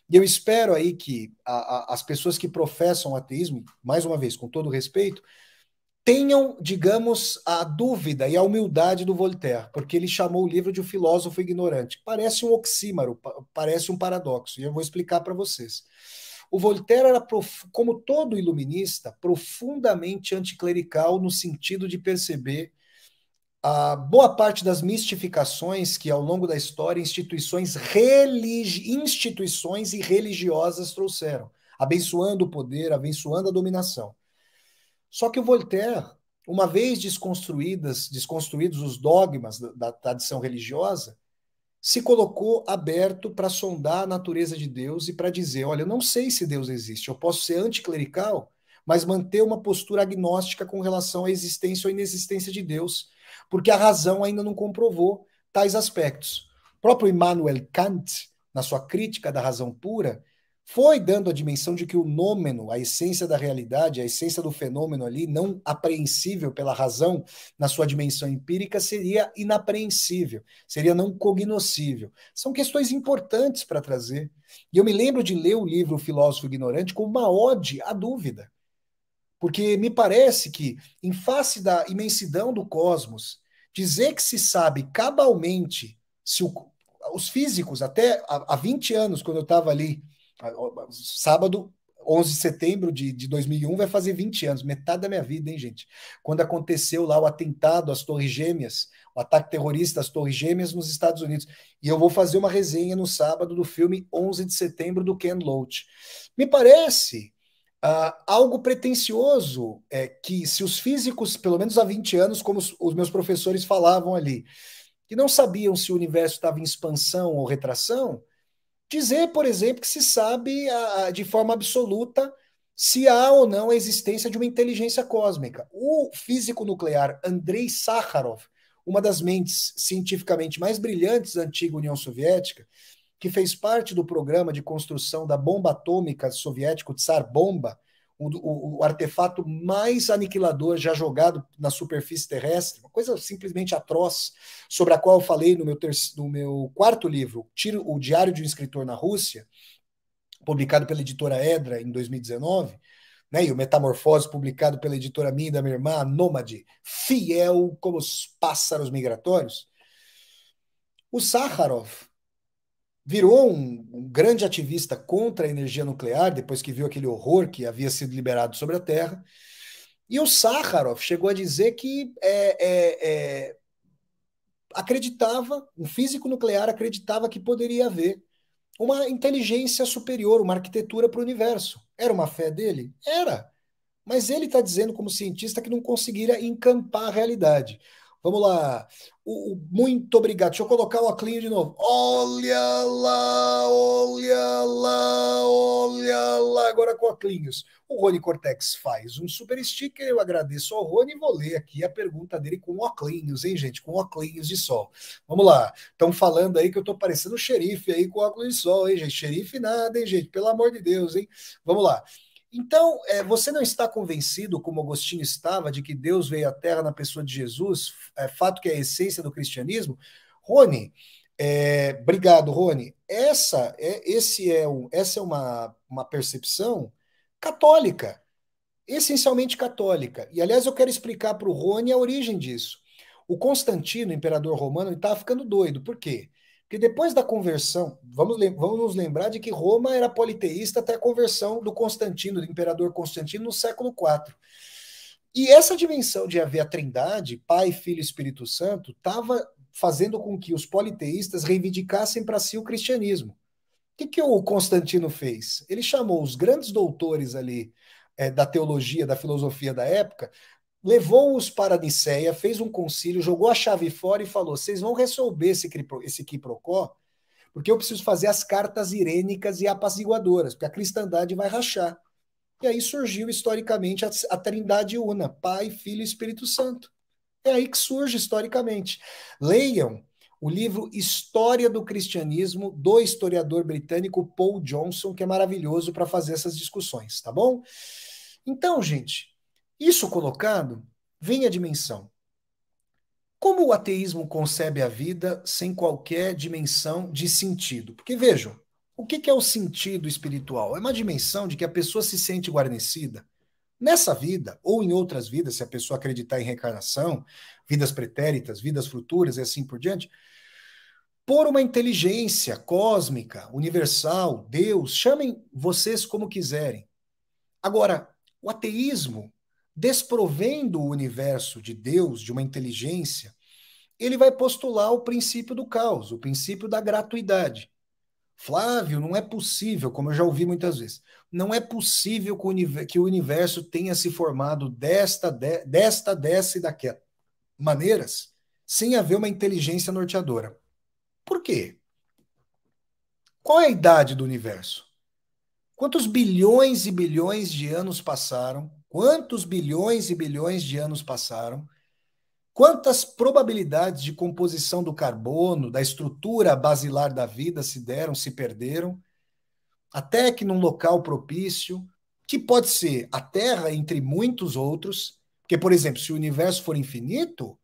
E eu espero aí que as pessoas que professam ateísmo, mais uma vez, com todo respeito, tenham, digamos, a dúvida e a humildade do Voltaire, porque ele chamou o livro de O Filósofo Ignorante. Parece um oxímoro, parece um paradoxo, e eu vou explicar para vocês. O Voltaire era, como todo iluminista, profundamente anticlerical no sentido de perceber a boa parte das mistificações que, ao longo da história, instituições e religiosas trouxeram, abençoando o poder, abençoando a dominação. Só que o Voltaire, uma vez desconstruídos os dogmas da tradição religiosa, se colocou aberto para sondar a natureza de Deus e para dizer: olha, eu não sei se Deus existe, eu posso ser anticlerical, mas manter uma postura agnóstica com relação à existência ou inexistência de Deus, porque a razão ainda não comprovou tais aspectos. O próprio Immanuel Kant, na sua crítica da razão pura, foi dando a dimensão de que o nômeno, a essência da realidade, a essência do fenômeno ali, não apreensível pela razão na sua dimensão empírica, seria inapreensível, seria não cognoscível. São questões importantes para trazer. E eu me lembro de ler o livro O Filósofo Ignorante como uma ode à dúvida, porque me parece que, em face da imensidão do cosmos, dizer que se sabe cabalmente se os físicos, até há 20 anos, quando eu estava ali, sábado, 11 de setembro de 2001 vai fazer 20 anos, metade da minha vida, hein, gente? Quando aconteceu lá o atentado às Torres Gêmeas, o ataque terrorista às Torres Gêmeas nos Estados Unidos. E eu vou fazer uma resenha no sábado do filme 11 de setembro do Ken Loach. Me parece algo pretensioso que se os físicos, pelo menos há 20 anos, como os meus professores falavam ali, que não sabiam se o universo estava em expansão ou retração, dizer, por exemplo, que se sabe de forma absoluta se há ou não a existência de uma inteligência cósmica. O físico nuclear Andrei Sakharov, uma das mentes cientificamente mais brilhantes da antiga União Soviética, que fez parte do programa de construção da bomba atômica soviética, o Tsar Bomba, o artefato mais aniquilador já jogado na superfície terrestre, uma coisa simplesmente atroz, sobre a qual eu falei no meu quarto livro, O Diário de um Escritor na Rússia, publicado pela editora Edra em 2019, né, e o Metamorfose, publicado pela editora minha e da minha irmã, a Nômade, fiel como os pássaros migratórios. O Sakharov virou um grande ativista contra a energia nuclear, depois que viu aquele horror que havia sido liberado sobre a Terra. E o Sakharov chegou a dizer que acreditava, um físico nuclear acreditava que poderia haver uma inteligência superior, uma arquitetura para o universo. Era uma fé dele? Era. Mas ele está dizendo, como cientista, que não conseguiria encampar a realidade. Vamos lá. Muito obrigado. Deixa eu colocar o óculos de novo. Olha lá, olha lá, olha lá. Agora com óculos. O Rony Cortex faz um super sticker. Eu agradeço ao Rony e vou ler aqui a pergunta dele com óculos, hein, gente? Com óculos de sol. Vamos lá. Estão falando aí que eu estou parecendo xerife aí com óculos de sol, hein, gente? Xerife nada, hein, gente? Pelo amor de Deus, hein? Vamos lá. Então, você não está convencido, como Agostinho estava, de que Deus veio à Terra na pessoa de Jesus, fato que é a essência do cristianismo? Rony, obrigado, Rony. Essa é uma percepção católica, essencialmente católica. E, aliás, eu quero explicar para o Rony a origem disso. O Constantino, imperador romano, estava ficando doido. Por quê? Porque depois da conversão, vamos nos lembrar de que Roma era politeísta até a conversão do Constantino, do imperador Constantino, no século IV. E essa dimensão de haver a Trindade, Pai, Filho e Espírito Santo, estava fazendo com que os politeístas reivindicassem para si o cristianismo. O que o Constantino fez? Ele chamou os grandes doutores ali da teologia, da filosofia da época, levou-os para Niceia, fez um concílio, jogou a chave fora e falou: vocês vão resolver esse quiprocó, porque eu preciso fazer as cartas irênicas e apaziguadoras, porque a cristandade vai rachar. E aí surgiu historicamente a Trindade Una, Pai, Filho e Espírito Santo. É aí que surge historicamente. Leiam o livro História do Cristianismo, do historiador britânico Paul Johnson, que é maravilhoso para fazer essas discussões, tá bom? Então, gente, isso colocado, vem a dimensão. Como o ateísmo concebe a vida sem qualquer dimensão de sentido? Porque vejam, o que é o sentido espiritual? É uma dimensão de que a pessoa se sente guarnecida nessa vida, ou em outras vidas, se a pessoa acreditar em reencarnação, vidas pretéritas, vidas futuras e assim por diante, por uma inteligência cósmica, universal, Deus, chamem vocês como quiserem. Agora, o ateísmo, desprovendo o universo de Deus, de uma inteligência, ele vai postular o princípio do caos, o princípio da gratuidade. Flávio, não é possível, como eu já ouvi muitas vezes, não é possível que o universo tenha se formado desta, dessa e daquela maneiras sem haver uma inteligência norteadora. Por quê? Qual é a idade do universo? Quantos bilhões e bilhões de anos passaram? Quantos bilhões e bilhões de anos passaram? Quantas probabilidades de composição do carbono, da estrutura basilar da vida se deram, se perderam, até que num local propício, que pode ser a Terra entre muitos outros, porque, por exemplo, se o universo for infinito,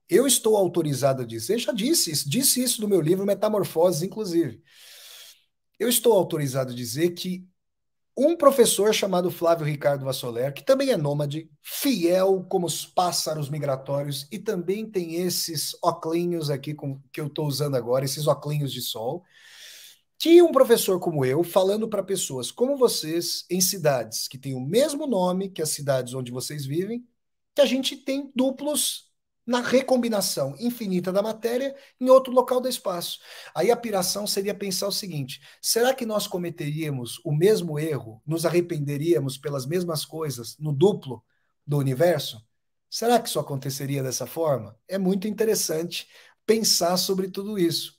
eu estou autorizado a dizer, já disse isso no meu livro Metamorfoses, inclusive. Eu estou autorizado a dizer que um professor chamado Flávio Ricardo Vassoler, que também é nômade, fiel como os pássaros migratórios, e também tem esses óculos aqui que eu estou usando agora, esses óculos de sol. Tinha um professor como eu falando para pessoas como vocês em cidades que têm o mesmo nome que as cidades onde vocês vivem, que a gente tem duplos na recombinação infinita da matéria em outro local do espaço. Aí a piração seria pensar o seguinte: será que nós cometeríamos o mesmo erro, nos arrependeríamos pelas mesmas coisas no duplo do universo? Será que isso aconteceria dessa forma? É muito interessante pensar sobre tudo isso.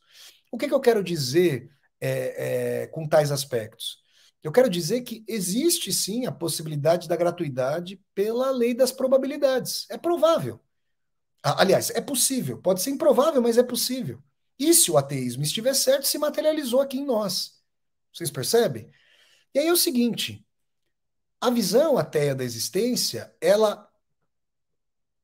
O que eu quero dizer com tais aspectos? Eu quero dizer que existe sim a possibilidade da gratuidade pela lei das probabilidades. É provável. Aliás, é possível. Pode ser improvável, mas é possível. E se o ateísmo estiver certo, se materializou aqui em nós. Vocês percebem? E aí é o seguinte: a visão ateia da existência, ela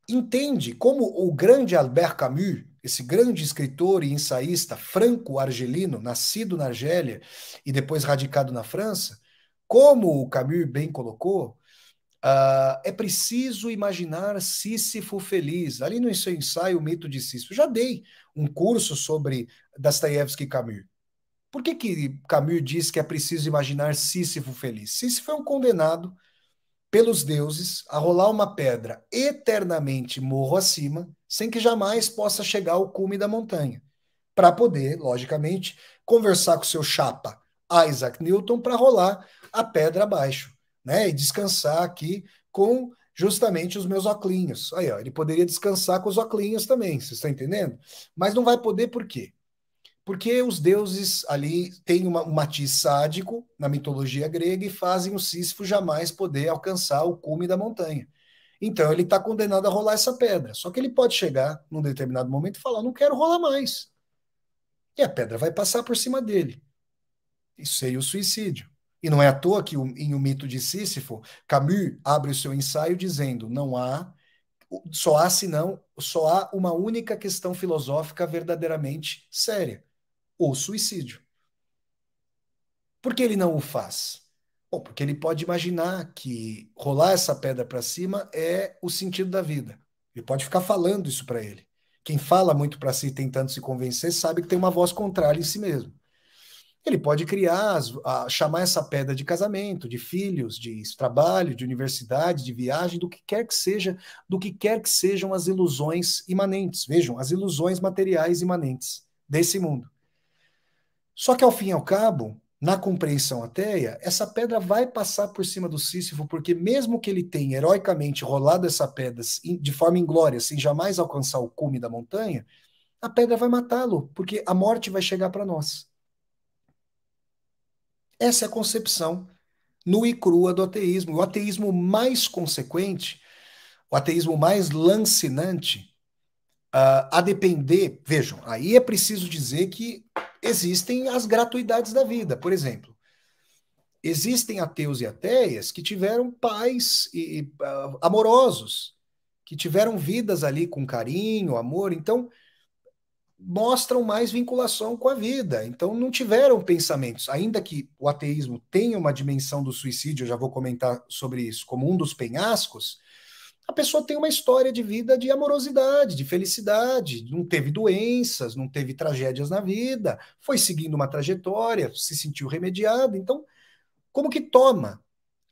entende como o grande Albert Camus, esse grande escritor e ensaísta franco-argelino, nascido na Argélia e depois radicado na França, como o Camus bem colocou, é preciso imaginar Sísifo feliz. Ali no seu ensaio, O Mito de Sísifo, já dei um curso sobre Dostoiévski e Camus. Por que Camus diz que é preciso imaginar Sísifo feliz? Sísifo é um condenado pelos deuses a rolar uma pedra eternamente morro acima, sem que jamais possa chegar ao cume da montanha, para poder, logicamente, conversar com seu chapa Isaac Newton para rolar a pedra abaixo, né? E descansar aqui com justamente os meus óculos. Aí, ó, ele poderia descansar com os óculos também, vocês estão entendendo? Mas não vai poder por quê? Porque os deuses ali têm um matiz sádico na mitologia grega e fazem o Sísifo jamais poder alcançar o cume da montanha. Então ele está condenado a rolar essa pedra. Só que ele pode chegar num determinado momento e falar: não quero rolar mais. E a pedra vai passar por cima dele. Isso seria o suicídio. E não é à toa que em O Mito de Sísifo, Camus abre o seu ensaio dizendo: não há, só há uma única questão filosófica verdadeiramente séria: o suicídio. Por que ele não o faz? Bom, porque ele pode imaginar que rolar essa pedra para cima é o sentido da vida. Ele pode ficar falando isso para ele. Quem fala muito para si tentando se convencer sabe que tem uma voz contrária em si mesmo. Ele pode criar, chamar essa pedra de casamento, de filhos, de trabalho, de universidade, de viagem, do que quer que seja, do que quer que sejam as ilusões imanentes. Vejam, as ilusões materiais imanentes desse mundo. Só que, ao fim e ao cabo, na compreensão ateia, essa pedra vai passar por cima do Sísifo, porque mesmo que ele tenha heroicamente rolado essa pedra de forma inglória, sem jamais alcançar o cume da montanha, a pedra vai matá-lo, porque a morte vai chegar para nós. Essa é a concepção nua e crua do ateísmo. O ateísmo mais consequente, o ateísmo mais lancinante, a depender, vejam, aí é preciso dizer que existem as gratuidades da vida. Por exemplo, existem ateus e ateias que tiveram pais amorosos, que tiveram vidas ali com carinho, amor, então mostram mais vinculação com a vida. Então não tiveram pensamentos, ainda que o ateísmo tenha uma dimensão do suicídio, eu já vou comentar sobre isso, como um dos penhascos. A pessoa tem uma história de vida de amorosidade, de felicidade, não teve doenças, não teve tragédias na vida, foi seguindo uma trajetória, se sentiu remediado. Então, como que toma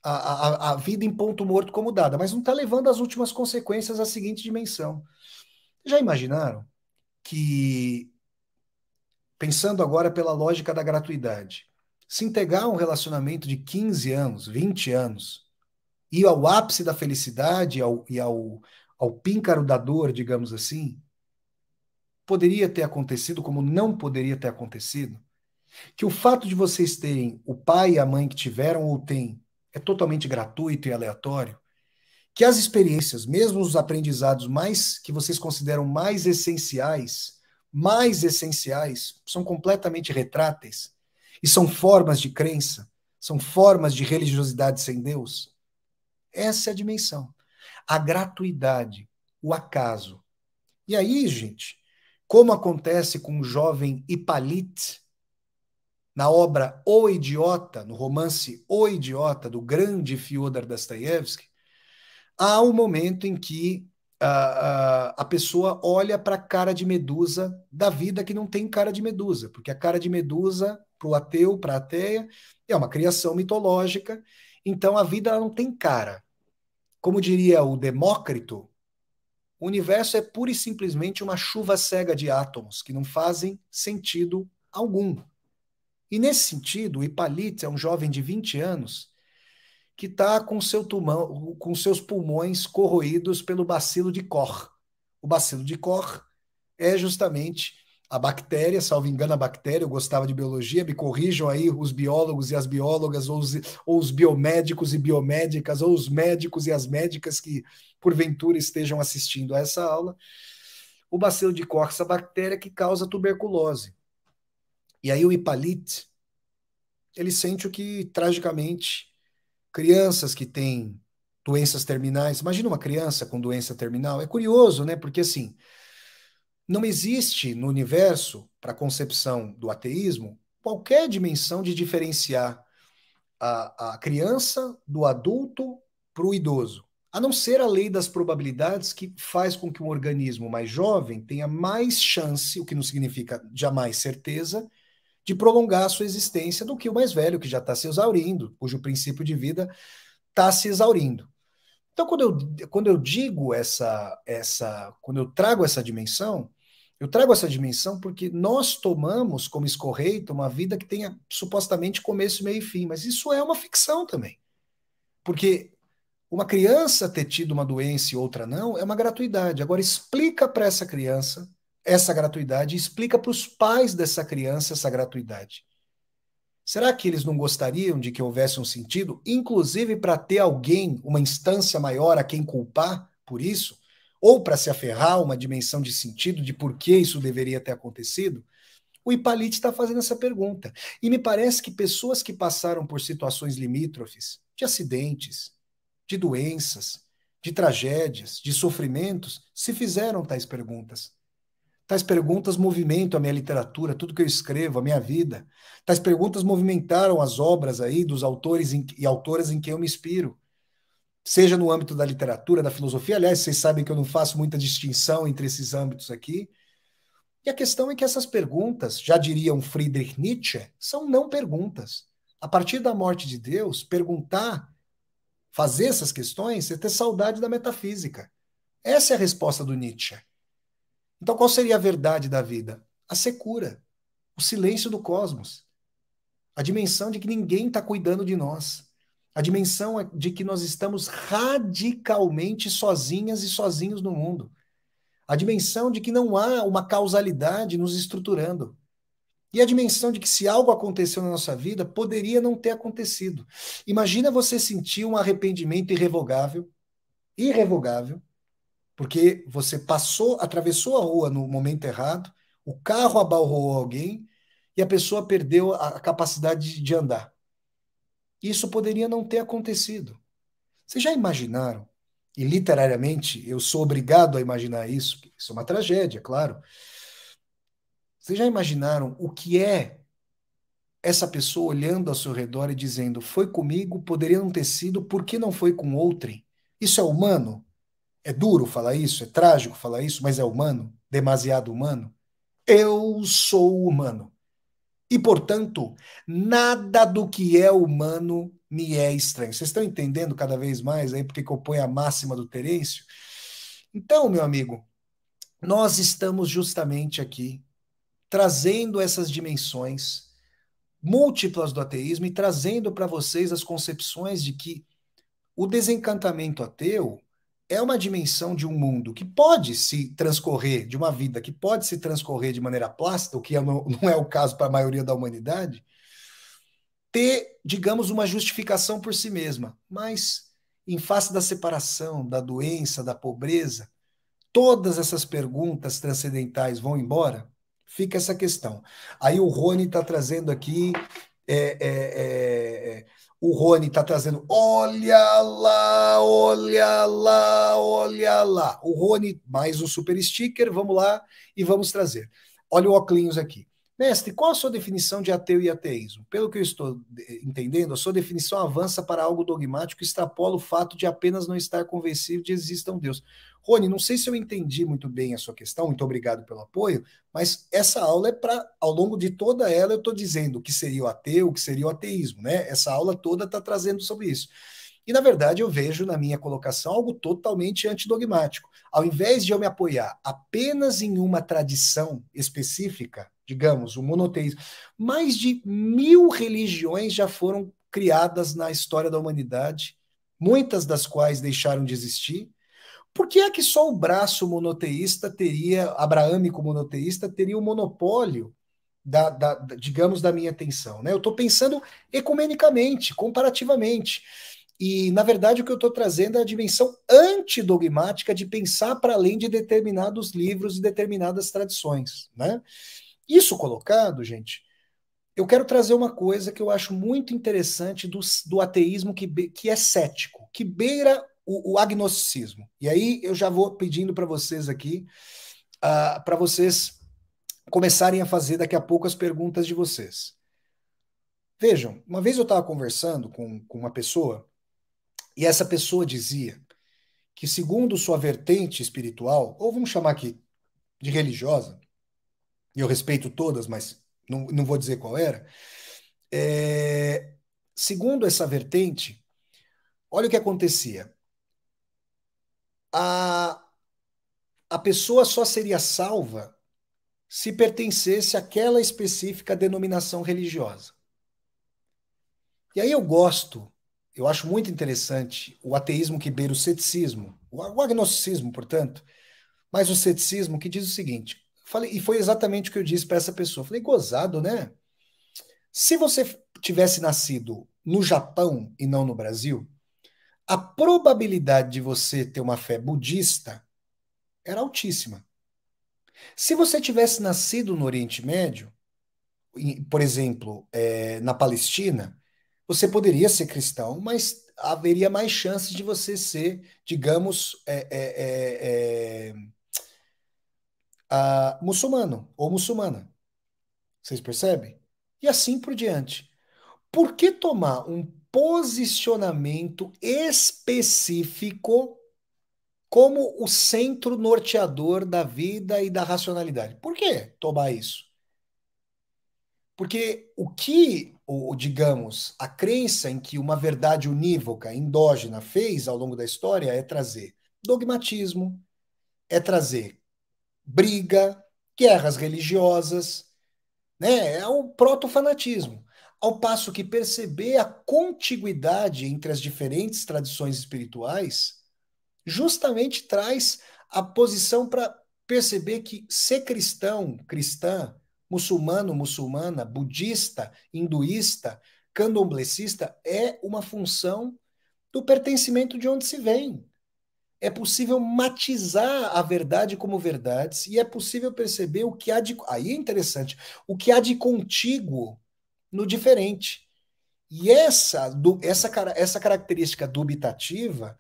a vida em ponto morto como dada, mas não está levando as últimas consequências à seguinte dimensão. Já imaginaram que, pensando agora pela lógica da gratuidade, se integrar um relacionamento de 15 anos, 20 anos, ir ao ápice da felicidade ao píncaro da dor, digamos assim, poderia ter acontecido como não poderia ter acontecido? Que o fato de vocês terem o pai e a mãe que tiveram ou têm é totalmente gratuito e aleatório? Que as experiências, mesmo os aprendizados mais que vocês consideram mais essenciais, são completamente retráteis e são formas de crença, são formas de religiosidade sem Deus? Essa é a dimensão. A gratuidade, o acaso. E aí, gente, como acontece com o jovem Hippolyte, na obra O Idiota, no romance O Idiota, do grande Fyodor Dostoiévski, há um momento em que a pessoa olha para a cara de medusa da vida que não tem cara de medusa, porque a cara de medusa, o ateu, para a ateia, é uma criação mitológica, então a vida ela não tem cara. Como diria o Demócrito, o universo é pura e simplesmente uma chuva cega de átomos que não fazem sentido algum. E nesse sentido, o Hippolyte é um jovem de 20 anos que está com seus pulmões corroídos pelo bacilo de Koch. O bacilo de Koch é justamente a bactéria, salvo engano, a bactéria, eu gostava de biologia, me corrijam aí os biólogos e as biólogas, ou os biomédicos e biomédicas, ou os médicos e as médicas que, porventura, estejam assistindo a essa aula. O bacilo de Koch, essa bactéria que causa tuberculose. E aí o Hippolyte, ele sente o que, tragicamente, crianças que têm doenças terminais, imagina uma criança com doença terminal, é curioso, né? Porque assim, não existe no universo, para a concepção do ateísmo, qualquer dimensão de diferenciar a criança do adulto para o idoso, a não ser a lei das probabilidades que faz com que um organismo mais jovem tenha mais chance, o que não significa jamais certeza, de prolongar a sua existência do que o mais velho, que já está se exaurindo, cujo princípio de vida está se exaurindo. Então, quando eu digo quando eu trago essa dimensão porque nós tomamos como escorreito uma vida que tenha supostamente começo, meio e fim, mas isso é uma ficção também. Porque uma criança ter tido uma doença e outra não é uma gratuidade. Agora, explica para essa criança essa gratuidade, explica para os pais dessa criança essa gratuidade. Será que eles não gostariam de que houvesse um sentido, inclusive para ter alguém, uma instância maior a quem culpar por isso? Ou para se aferrar a uma dimensão de sentido de por que isso deveria ter acontecido? O Hippolyte está fazendo essa pergunta. E me parece que pessoas que passaram por situações limítrofes, de acidentes, de doenças, de tragédias, de sofrimentos, se fizeram tais perguntas. Tais perguntas movimentam a minha literatura, tudo que eu escrevo, a minha vida. Tais perguntas movimentaram as obras aí dos autores e autoras em quem eu me inspiro. Seja no âmbito da literatura, da filosofia. Aliás, vocês sabem que eu não faço muita distinção entre esses âmbitos aqui. E a questão é que essas perguntas, já diria um Friedrich Nietzsche, são não perguntas. A partir da morte de Deus, perguntar, fazer essas questões, é ter saudade da metafísica. Essa é a resposta do Nietzsche. Então, qual seria a verdade da vida? A secura, o silêncio do cosmos, a dimensão de que ninguém está cuidando de nós, a dimensão de que nós estamos radicalmente sozinhas e sozinhos no mundo, a dimensão de que não há uma causalidade nos estruturando, e a dimensão de que se algo aconteceu na nossa vida, poderia não ter acontecido. Imagina você sentir um arrependimento irrevogável, irrevogável, porque você atravessou a rua no momento errado, o carro abalroou alguém e a pessoa perdeu a capacidade de andar. Isso poderia não ter acontecido. Vocês já imaginaram? E literariamente eu sou obrigado a imaginar isso, isso é uma tragédia, claro. Vocês já imaginaram o que é essa pessoa olhando ao seu redor e dizendo: foi comigo, poderia não ter sido, por que não foi com outrem? Isso é humano? É duro falar isso, é trágico falar isso, mas é humano, demasiado humano. Eu sou humano. E, portanto, nada do que é humano me é estranho. Vocês estão entendendo cada vez mais aí porque que eu ponho a máxima do Terêncio? Então, meu amigo, nós estamos justamente aqui trazendo essas dimensões múltiplas do ateísmo e trazendo para vocês as concepções de que o desencantamento ateu é uma dimensão de um mundo que pode se transcorrer, de uma vida que pode se transcorrer de maneira plástica, o que não é o caso para a maioria da humanidade, ter, digamos, uma justificação por si mesma. Mas, em face da separação, da doença, da pobreza, todas essas perguntas transcendentais vão embora? Fica essa questão. Aí o Rony está trazendo aqui. É, é, é, o Rony está trazendo. Olha lá, olha lá, olha lá. O Rony, mais um super sticker. Vamos lá e vamos trazer. Olha o óculos aqui. Mestre, qual a sua definição de ateu e ateísmo? Pelo que eu estou entendendo, a sua definição avança para algo dogmático e extrapola o fato de apenas não estar convencido de exista um Deus. Rony, não sei se eu entendi muito bem a sua questão, muito obrigado pelo apoio, mas essa aula é para, ao longo de toda ela, eu estou dizendo o que seria o ateu, o que seria o ateísmo, né? Essa aula toda está trazendo sobre isso. E, na verdade, eu vejo na minha colocação algo totalmente antidogmático. Ao invés de eu me apoiar apenas em uma tradição específica, digamos, o monoteísmo, mais de 1000 religiões já foram criadas na história da humanidade, muitas das quais deixaram de existir. Por que é que só o braço monoteísta teria, abraâmico monoteísta, teria o monopólio digamos, da minha atenção, né? Eu estou pensando ecumenicamente, comparativamente. E, na verdade, o que eu estou trazendo é a dimensão antidogmática de pensar para além de determinados livros e determinadas tradições, né? Isso colocado, gente, eu quero trazer uma coisa que eu acho muito interessante do ateísmo que é cético, que beira o agnosticismo. E aí eu já vou pedindo para vocês aqui, para vocês começarem a fazer daqui a pouco as perguntas de vocês. Vejam, uma vez eu estava conversando com uma pessoa e essa pessoa dizia que, segundo sua vertente espiritual, ou vamos chamar aqui de religiosa, e eu respeito todas, mas não vou dizer qual era, segundo essa vertente, olha o que acontecia. A, a pessoa só seria salva se pertencesse àquela específica denominação religiosa. E aí eu acho muito interessante o ateísmo que beira o ceticismo, o agnosticismo, portanto, mas o ceticismo que diz o seguinte, falei, e foi exatamente o que eu disse para essa pessoa. Falei, gozado, né? Se você tivesse nascido no Japão e não no Brasil, a probabilidade de você ter uma fé budista era altíssima. Se você tivesse nascido no Oriente Médio, por exemplo, na Palestina, você poderia ser cristão, mas haveria mais chances de você ser, digamos, muçulmano ou muçulmana. Vocês percebem? E assim por diante. Por que tomar um posicionamento específico como o centro norteador da vida e da racionalidade? Por que tomar isso? Porque digamos, a crença em que uma verdade unívoca, endógena, fez ao longo da história é trazer dogmatismo, é trazer briga, guerras religiosas, né? É o protofanatismo. Ao passo que perceber a contiguidade entre as diferentes tradições espirituais justamente traz a posição para perceber que ser cristão, cristã, muçulmano, muçulmana, budista, hinduísta, candomblessista é uma função do pertencimento de onde se vem. É possível matizar a verdade como verdades e é possível perceber o que há de. Aí é interessante, o que há de contíguo no diferente. E essa característica dubitativa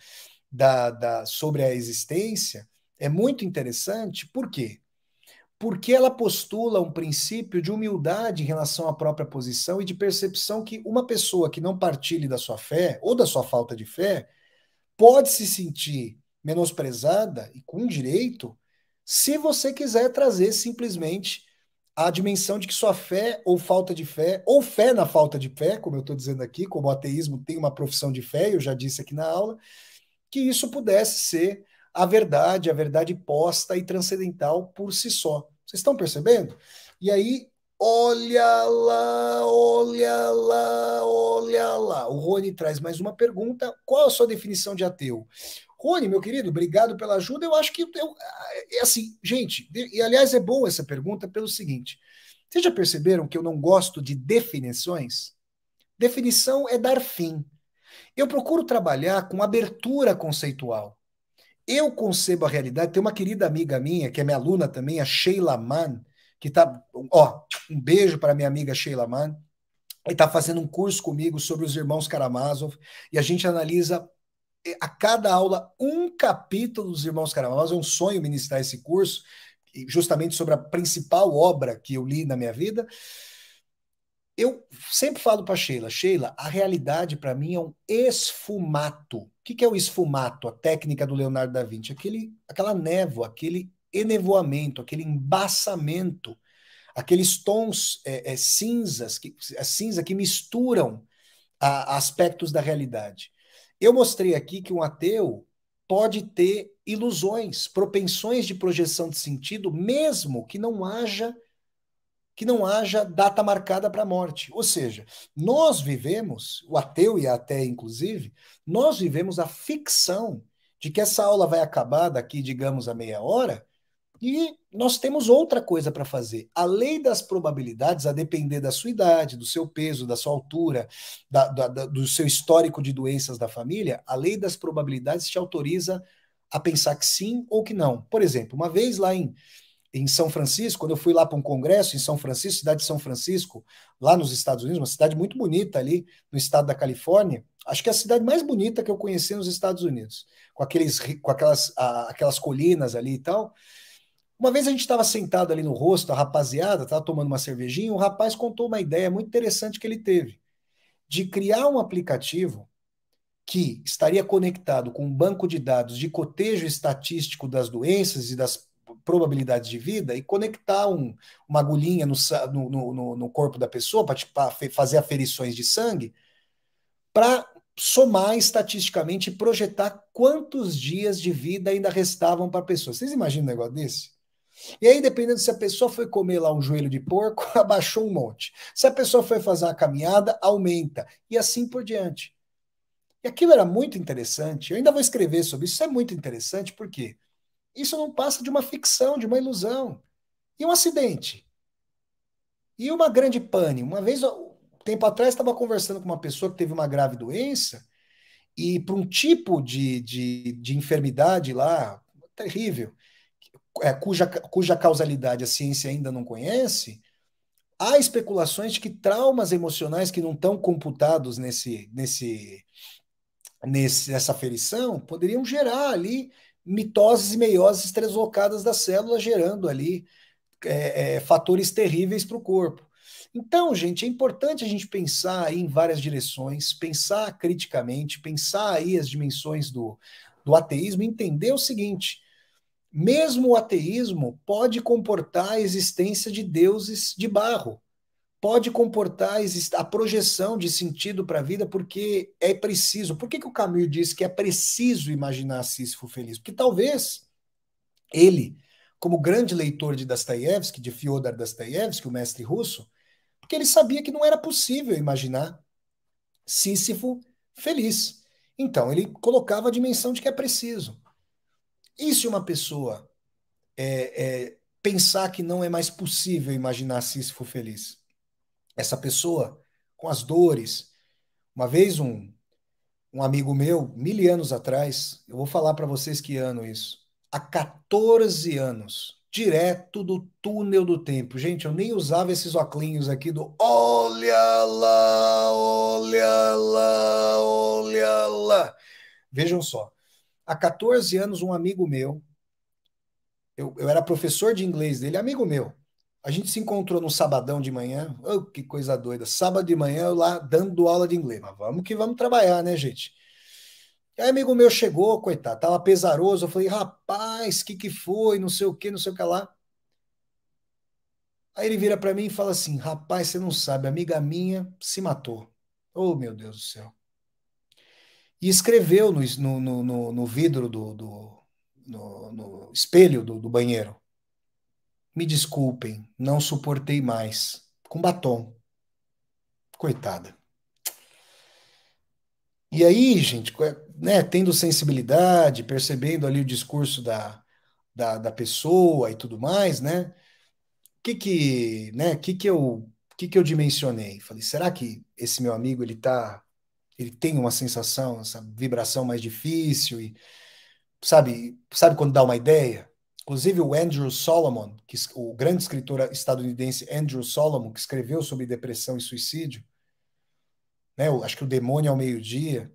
sobre a existência é muito interessante, por quê? Porque ela postula um princípio de humildade em relação à própria posição e de percepção que uma pessoa que não partilhe da sua fé ou da sua falta de fé pode se sentir menosprezada e com direito se você quiser trazer simplesmente a dimensão de que sua fé ou falta de fé, ou fé na falta de fé, como eu estou dizendo aqui, como o ateísmo tem uma profissão de fé, eu já disse aqui na aula, que isso pudesse ser a verdade posta e transcendental por si só. Vocês estão percebendo? E aí, olha lá, olha lá, olha lá. O Rony traz mais uma pergunta. Qual a sua definição de ateu? Rony, meu querido, obrigado pela ajuda. Eu acho que é assim, gente, e aliás é boa essa pergunta pelo seguinte: vocês já perceberam que eu não gosto de definições? Definição é dar fim. Eu procuro trabalhar com abertura conceitual. Eu concebo a realidade. Tem uma querida amiga minha, que é minha aluna também, a Sheila Mann, que tá, ó, um beijo para minha amiga Sheila Mann, e está fazendo um curso comigo sobre os irmãos Karamazov, e a gente analisa a cada aula um capítulo dos irmãos Karamazov. É um sonho ministrar esse curso, justamente sobre a principal obra que eu li na minha vida, eu sempre falo para Sheila, Sheila, a realidade para mim é um esfumato. O que que é o esfumato? A técnica do Leonardo da Vinci, aquela névoa, aquele enevoamento, aquele embaçamento, aqueles tons cinzas, cinza que misturam aspectos da realidade. Eu mostrei aqui que um ateu pode ter ilusões, propensões de projeção de sentido, mesmo que não haja data marcada para a morte. Ou seja, nós vivemos, o ateu e a ateia inclusive, nós vivemos a ficção de que essa aula vai acabar daqui, digamos, a meia hora, e nós temos outra coisa para fazer. A lei das probabilidades, a depender da sua idade, do seu peso, da sua altura, do seu histórico de doenças da família, a lei das probabilidades te autoriza a pensar que sim ou que não. Por exemplo, uma vez lá em São Francisco, quando eu fui lá para um congresso em São Francisco, cidade de São Francisco, lá nos Estados Unidos, uma cidade muito bonita ali no estado da Califórnia, acho que é a cidade mais bonita que eu conheci nos Estados Unidos, com aquelas colinas ali e tal. Uma vez a gente estava sentado ali no rosto, a rapaziada estava tomando uma cervejinha, o rapaz contou uma ideia muito interessante que ele teve, de criar um aplicativo que estaria conectado com um banco de dados de cotejo estatístico das doenças e das probabilidades de vida e conectar uma agulhinha no corpo da pessoa para fazer aferições de sangue, para somar estatisticamente e projetar quantos dias de vida ainda restavam para a pessoa. Vocês imaginam um negócio desse? E aí, dependendo se a pessoa foi comer lá um joelho de porco, abaixou um monte. Se a pessoa foi fazer uma caminhada, aumenta. E assim por diante. E aquilo era muito interessante. Eu ainda vou escrever sobre isso. Isso é muito interessante porque isso não passa de uma ficção, de uma ilusão. E um acidente? E uma grande pane? Uma vez, tempo atrás, estava conversando com uma pessoa que teve uma grave doença e para um tipo de enfermidade lá, terrível, cuja causalidade a ciência ainda não conhece, há especulações de que traumas emocionais que não estão computados nessa aferição poderiam gerar ali mitoses e meioses translocadas das células, gerando ali fatores terríveis para o corpo. Então, gente, é importante a gente pensar aí em várias direções, pensar criticamente, pensar aí as dimensões do ateísmo, e entender o seguinte: mesmo o ateísmo pode comportar a existência de deuses de barro, pode comportar a projeção de sentido para a vida, porque é preciso. Por que o Camus diz que é preciso imaginar Sísifo feliz? Porque talvez ele, como grande leitor de Dostoiévski, de Fyodor Dostoiévski, o mestre russo, porque ele sabia que não era possível imaginar Sísifo feliz. Então, ele colocava a dimensão de que é preciso. E se uma pessoa pensar que não é mais possível imaginar Sísifo feliz? Essa pessoa, com as dores. Uma vez um amigo meu, 1000 anos atrás, eu vou falar para vocês que ano isso, há 14 anos, direto do túnel do tempo. Gente, eu nem usava esses óculos aqui do olha lá, olha lá, olha lá. Vejam só, há 14 anos um amigo meu, eu era professor de inglês dele, amigo meu. A gente se encontrou no sabadão de manhã. Oh, que coisa doida. Sábado de manhã eu lá dando aula de inglês. Mas vamos que vamos trabalhar, né, gente? E aí, amigo meu chegou, coitado, tava pesaroso. Eu falei, rapaz, que foi? Não sei o que, não sei o que lá. Aí ele vira para mim e fala assim: rapaz, você não sabe, amiga minha se matou. Oh, meu Deus do céu. E escreveu no vidro no espelho do banheiro: me desculpem, não suportei mais. Com batom. Coitada. E aí, gente, né, tendo sensibilidade, percebendo ali o discurso da pessoa e tudo mais, né? O que que eu dimensionei? Falei, será que esse meu amigo ele tem uma sensação, essa vibração mais difícil e sabe quando dá uma ideia? Inclusive o Andrew Solomon, o grande escritor estadunidense Andrew Solomon, que escreveu sobre depressão e suicídio, né? Acho que o Demônio ao Meio-Dia,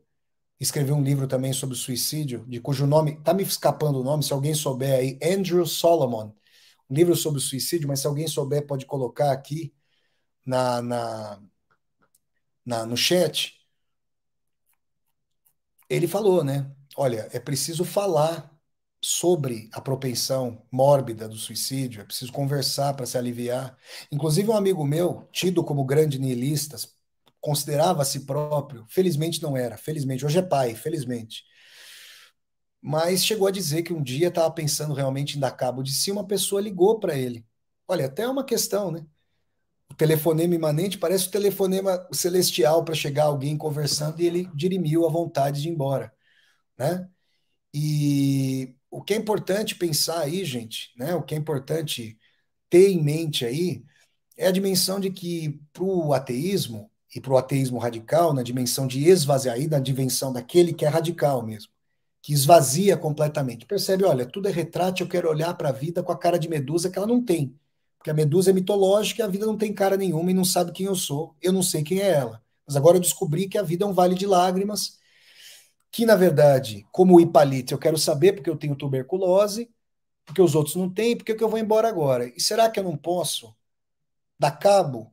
escreveu um livro também sobre suicídio, de cujo nome, tá me escapando o nome, se alguém souber aí, Andrew Solomon. um livro sobre suicídio, mas se alguém souber pode colocar aqui na, na, no chat. Ele falou, né? Olha, é preciso falar sobre a propensão mórbida do suicídio, é preciso conversar para se aliviar. Inclusive, um amigo meu, tido como grande niilista, considerava a si próprio, felizmente não era, felizmente, hoje é pai, felizmente, mas chegou a dizer que um dia estava pensando realmente em dar cabo de si, uma pessoa ligou para ele. Olha, até é uma questão, né? O telefonema imanente parece o telefonema celestial para chegar alguém conversando e ele dirimiu a vontade de ir embora, né? E o que é importante pensar aí, gente, né? O que é importante ter em mente aí é a dimensão de que para o ateísmo e para o ateísmo radical, na dimensão de esvaziar, aí na dimensão daquele que é radical mesmo, que esvazia completamente. Percebe, olha, tudo é retrato, eu quero olhar para a vida com a cara de Medusa que ela não tem. Porque a Medusa é mitológica e a vida não tem cara nenhuma e não sabe quem eu sou, eu não sei quem é ela. Mas agora eu descobri que a vida é um vale de lágrimas, que na verdade, como o Hipalite, eu quero saber porque eu tenho tuberculose, porque os outros não têm, porque que eu vou embora agora? E será que eu não posso dar cabo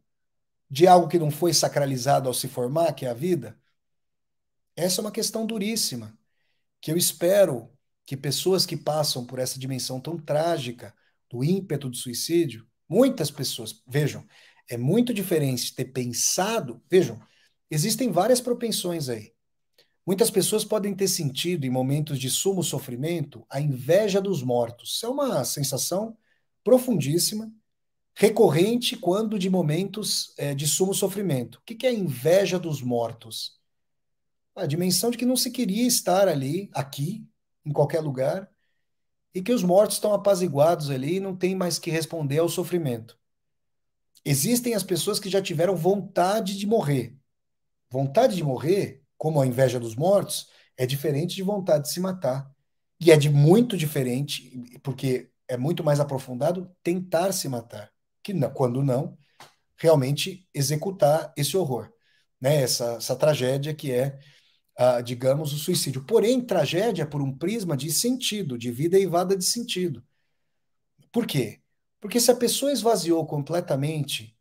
de algo que não foi sacralizado ao se formar, que é a vida? Essa é uma questão duríssima, que eu espero que pessoas que passam por essa dimensão tão trágica do ímpeto do suicídio, muitas pessoas, vejam, é muito diferente ter pensado, vejam, existem várias propensões aí. Muitas pessoas podem ter sentido, em momentos de sumo sofrimento, a inveja dos mortos. Isso é uma sensação profundíssima, recorrente quando de momentos de sumo sofrimento. O que é a inveja dos mortos? A dimensão de que não se queria estar ali, aqui, em qualquer lugar, e que os mortos estão apaziguados ali e não tem mais que responder ao sofrimento. Existem as pessoas que já tiveram vontade de morrer. Vontade de morrer, como a inveja dos mortos, é diferente de vontade de se matar. E é de muito diferente, porque é muito mais aprofundado tentar se matar, que não, quando não, realmente executar esse horror, né? Essa tragédia que é, digamos, o suicídio. Porém, tragédia por um prisma de sentido, de vida eivada de sentido. Por quê? Porque se a pessoa esvaziou completamente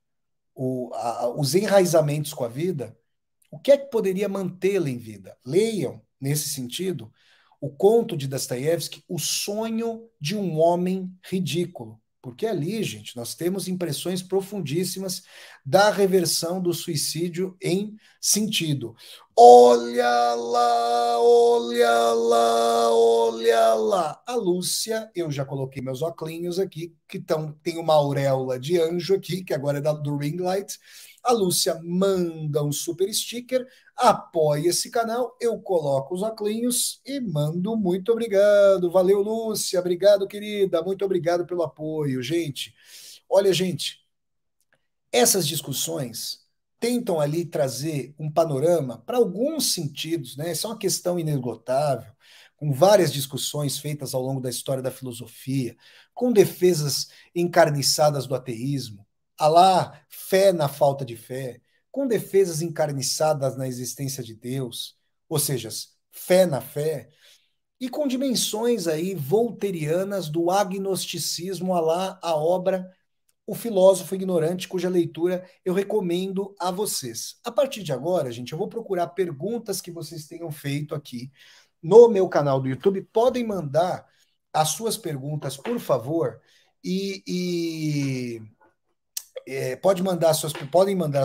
os enraizamentos com a vida, o que é que poderia mantê-la em vida? Leiam, nesse sentido, o conto de Dostoiévski, O Sonho de um Homem Ridículo. Porque ali, gente, nós temos impressões profundíssimas da reversão do suicídio em sentido. Olha lá, olha lá, olha lá. A Lúcia, eu já coloquei meus óculos aqui, que tem uma auréola de anjo aqui, que agora é do Ring Light. A Lúcia manda um super sticker, apoia esse canal, eu coloco os óculos e mando muito obrigado. Valeu, Lúcia. Obrigado, querida. Muito obrigado pelo apoio, gente. Olha, gente, essas discussões tentam ali trazer um panorama para alguns sentidos, né? Isso é uma questão inesgotável, com várias discussões feitas ao longo da história da filosofia, com defesas encarniçadas do ateísmo, a lá fé na falta de fé, com defesas encarniçadas na existência de Deus, ou seja, fé na fé, e com dimensões aí volterianas do agnosticismo a lá a obra O Filósofo Ignorante, cuja leitura eu recomendo a vocês. A partir de agora, gente, eu vou procurar perguntas que vocês tenham feito aqui no meu canal do YouTube. Podem mandar as suas perguntas, por favor, e podem mandar as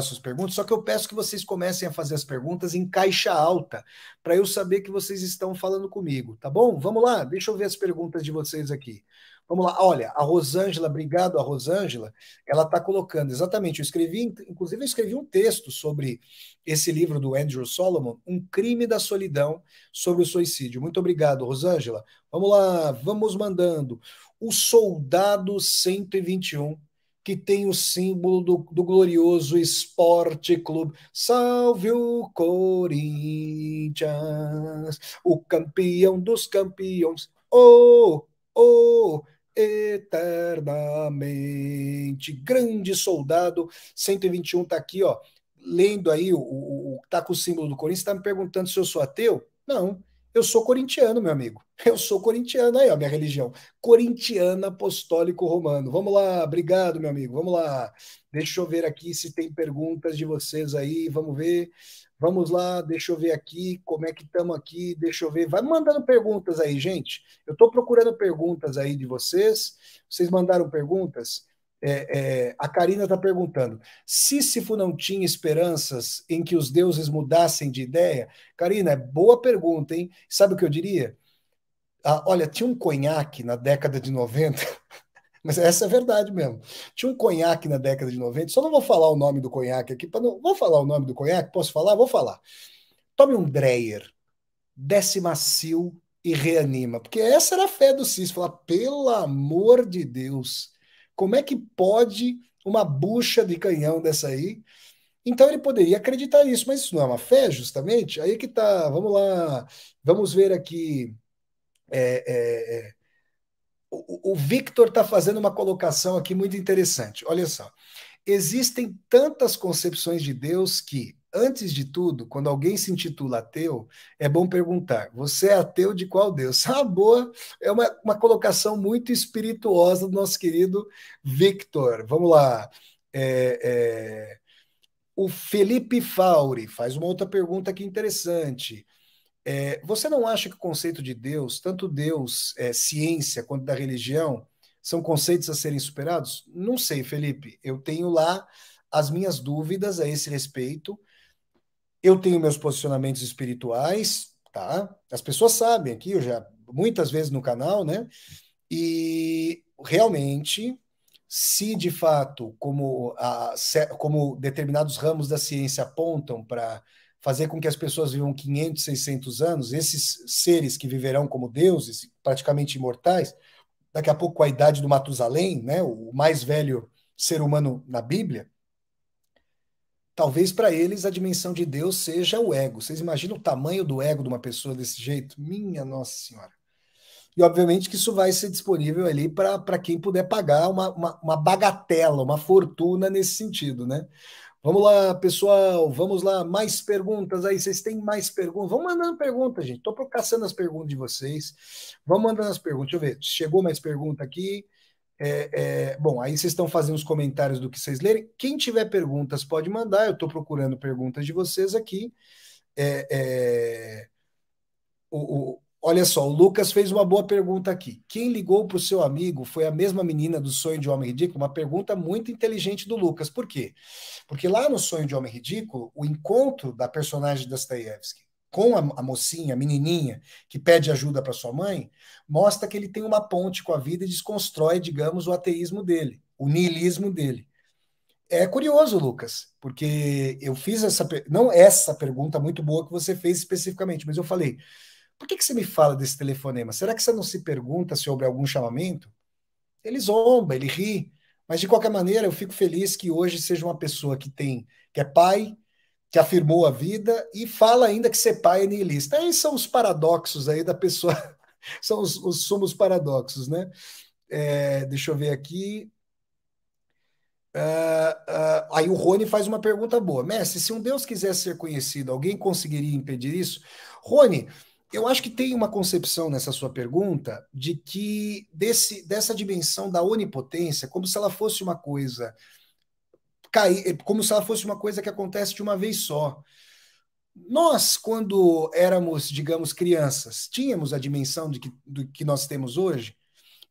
suas perguntas, só que eu peço que vocês comecem a fazer as perguntas em caixa alta, para eu saber que vocês estão falando comigo, tá bom? Vamos lá, deixa eu ver as perguntas de vocês aqui. Vamos lá, olha, a Rosângela, obrigado a Rosângela, ela está colocando, exatamente, inclusive eu escrevi um texto sobre esse livro do Andrew Solomon, Um Crime da Solidão sobre o Suicídio. Muito obrigado, Rosângela. Vamos lá, vamos mandando. O Soldado 121, que tem o símbolo do glorioso Esporte Clube. Salve o Corinthians, o campeão dos campeões. Oh, oh, eternamente. Grande soldado 121 tá aqui, ó, lendo aí tá com o símbolo do Corinthians, está me perguntando se eu sou ateu? Não, Eu sou corintiano, meu amigo. Eu sou corintiano aí, ó, minha religião. Corintiana apostólico romano. Vamos lá, obrigado, meu amigo. Vamos lá. Deixa eu ver aqui se tem perguntas de vocês aí. Vamos ver. Vamos lá, deixa eu ver aqui como é que estamos aqui. Deixa eu ver. Vai mandando perguntas aí, gente. Eu estou procurando perguntas aí de vocês. Vocês mandaram perguntas? A Karina está perguntando: Sísifo não tinha esperanças em que os deuses mudassem de ideia? Karina, boa pergunta, hein? Sabe o que eu diria? Olha, tinha um conhaque na década de 90, mas essa é a verdade mesmo. Tinha um conhaque na década de 90, só não vou falar o nome do conhaque aqui, não, vou falar o nome do conhaque? Posso falar? Vou falar. Tome um Dreyer, desce macio e reanima, porque essa era a fé do Cis, falar, pelo amor de Deus, como é que pode uma bucha de canhão dessa aí? Então ele poderia acreditar nisso, mas isso não é uma fé, justamente? Aí que tá, vamos lá, vamos ver aqui. É, é, é, o Victor está fazendo uma colocação aqui muito interessante. Olha só, existem tantas concepções de Deus que, antes de tudo, quando alguém se intitula ateu, é bom perguntar: você é ateu de qual Deus? Ah, boa, é uma colocação muito espirituosa do nosso querido Victor. Vamos lá. O Felipe Fauri faz uma outra pergunta aqui interessante. Você não acha que o conceito de Deus, tanto Deus, ciência, quanto da religião, são conceitos a serem superados? Não sei, Felipe. Eu tenho lá as minhas dúvidas a esse respeito. Eu tenho meus posicionamentos espirituais, tá? As pessoas sabem aqui, eu já muitas vezes no canal, né? E realmente, se de fato, como determinados ramos da ciência apontam para fazer com que as pessoas vivam 500, 600 anos, esses seres que viverão como deuses, praticamente imortais, daqui a pouco com a idade do Matusalém, né, o mais velho ser humano na Bíblia, talvez para eles a dimensão de Deus seja o ego. Vocês imaginam o tamanho do ego de uma pessoa desse jeito? Minha Nossa Senhora. E, obviamente, que isso vai ser disponível ali para quem puder pagar uma bagatela, uma fortuna nesse sentido, né? Vamos lá, pessoal, vamos lá, mais perguntas aí. Vocês têm mais perguntas? Vamos mandando perguntas, gente. Estou caçando as perguntas de vocês. Vamos mandando as perguntas. Deixa eu ver. Chegou mais pergunta aqui. Bom, aí vocês estão fazendo os comentários do que vocês lerem. Quem tiver perguntas pode mandar. Eu estou procurando perguntas de vocês aqui. É, é, Olha só, o Lucas fez uma boa pergunta aqui. Quem ligou para o seu amigo foi a mesma menina do Sonho de Homem Ridículo? Uma pergunta muito inteligente do Lucas. Por quê? Porque lá no Sonho de Homem Ridículo, o encontro da personagem Dostoiévski com a mocinha, a menininha, que pede ajuda para sua mãe, mostra que ele tem uma ponte com a vida e desconstrói, digamos, o ateísmo dele, o niilismo dele. É curioso, Lucas, porque eu fiz não essa pergunta muito boa que você fez especificamente, mas eu falei, por que você me fala desse telefonema? Será que você não se pergunta sobre algum chamamento? Ele zomba, ele ri, mas de qualquer maneira eu fico feliz que hoje seja uma pessoa que é pai, que afirmou a vida e fala ainda que ser pai é niilista. Aí são os paradoxos aí da pessoa, são os sumos paradoxos, né? Deixa eu ver aqui. Aí o Rony faz uma pergunta boa. Mestre, se um Deus quisesse ser conhecido, alguém conseguiria impedir isso? Rony, eu acho que tem uma concepção nessa sua pergunta de que dessa dimensão da onipotência, como se ela fosse uma coisa como se ela fosse uma coisa que acontece de uma vez só. Nós, quando éramos, digamos, crianças, tínhamos a dimensão do que nós temos hoje.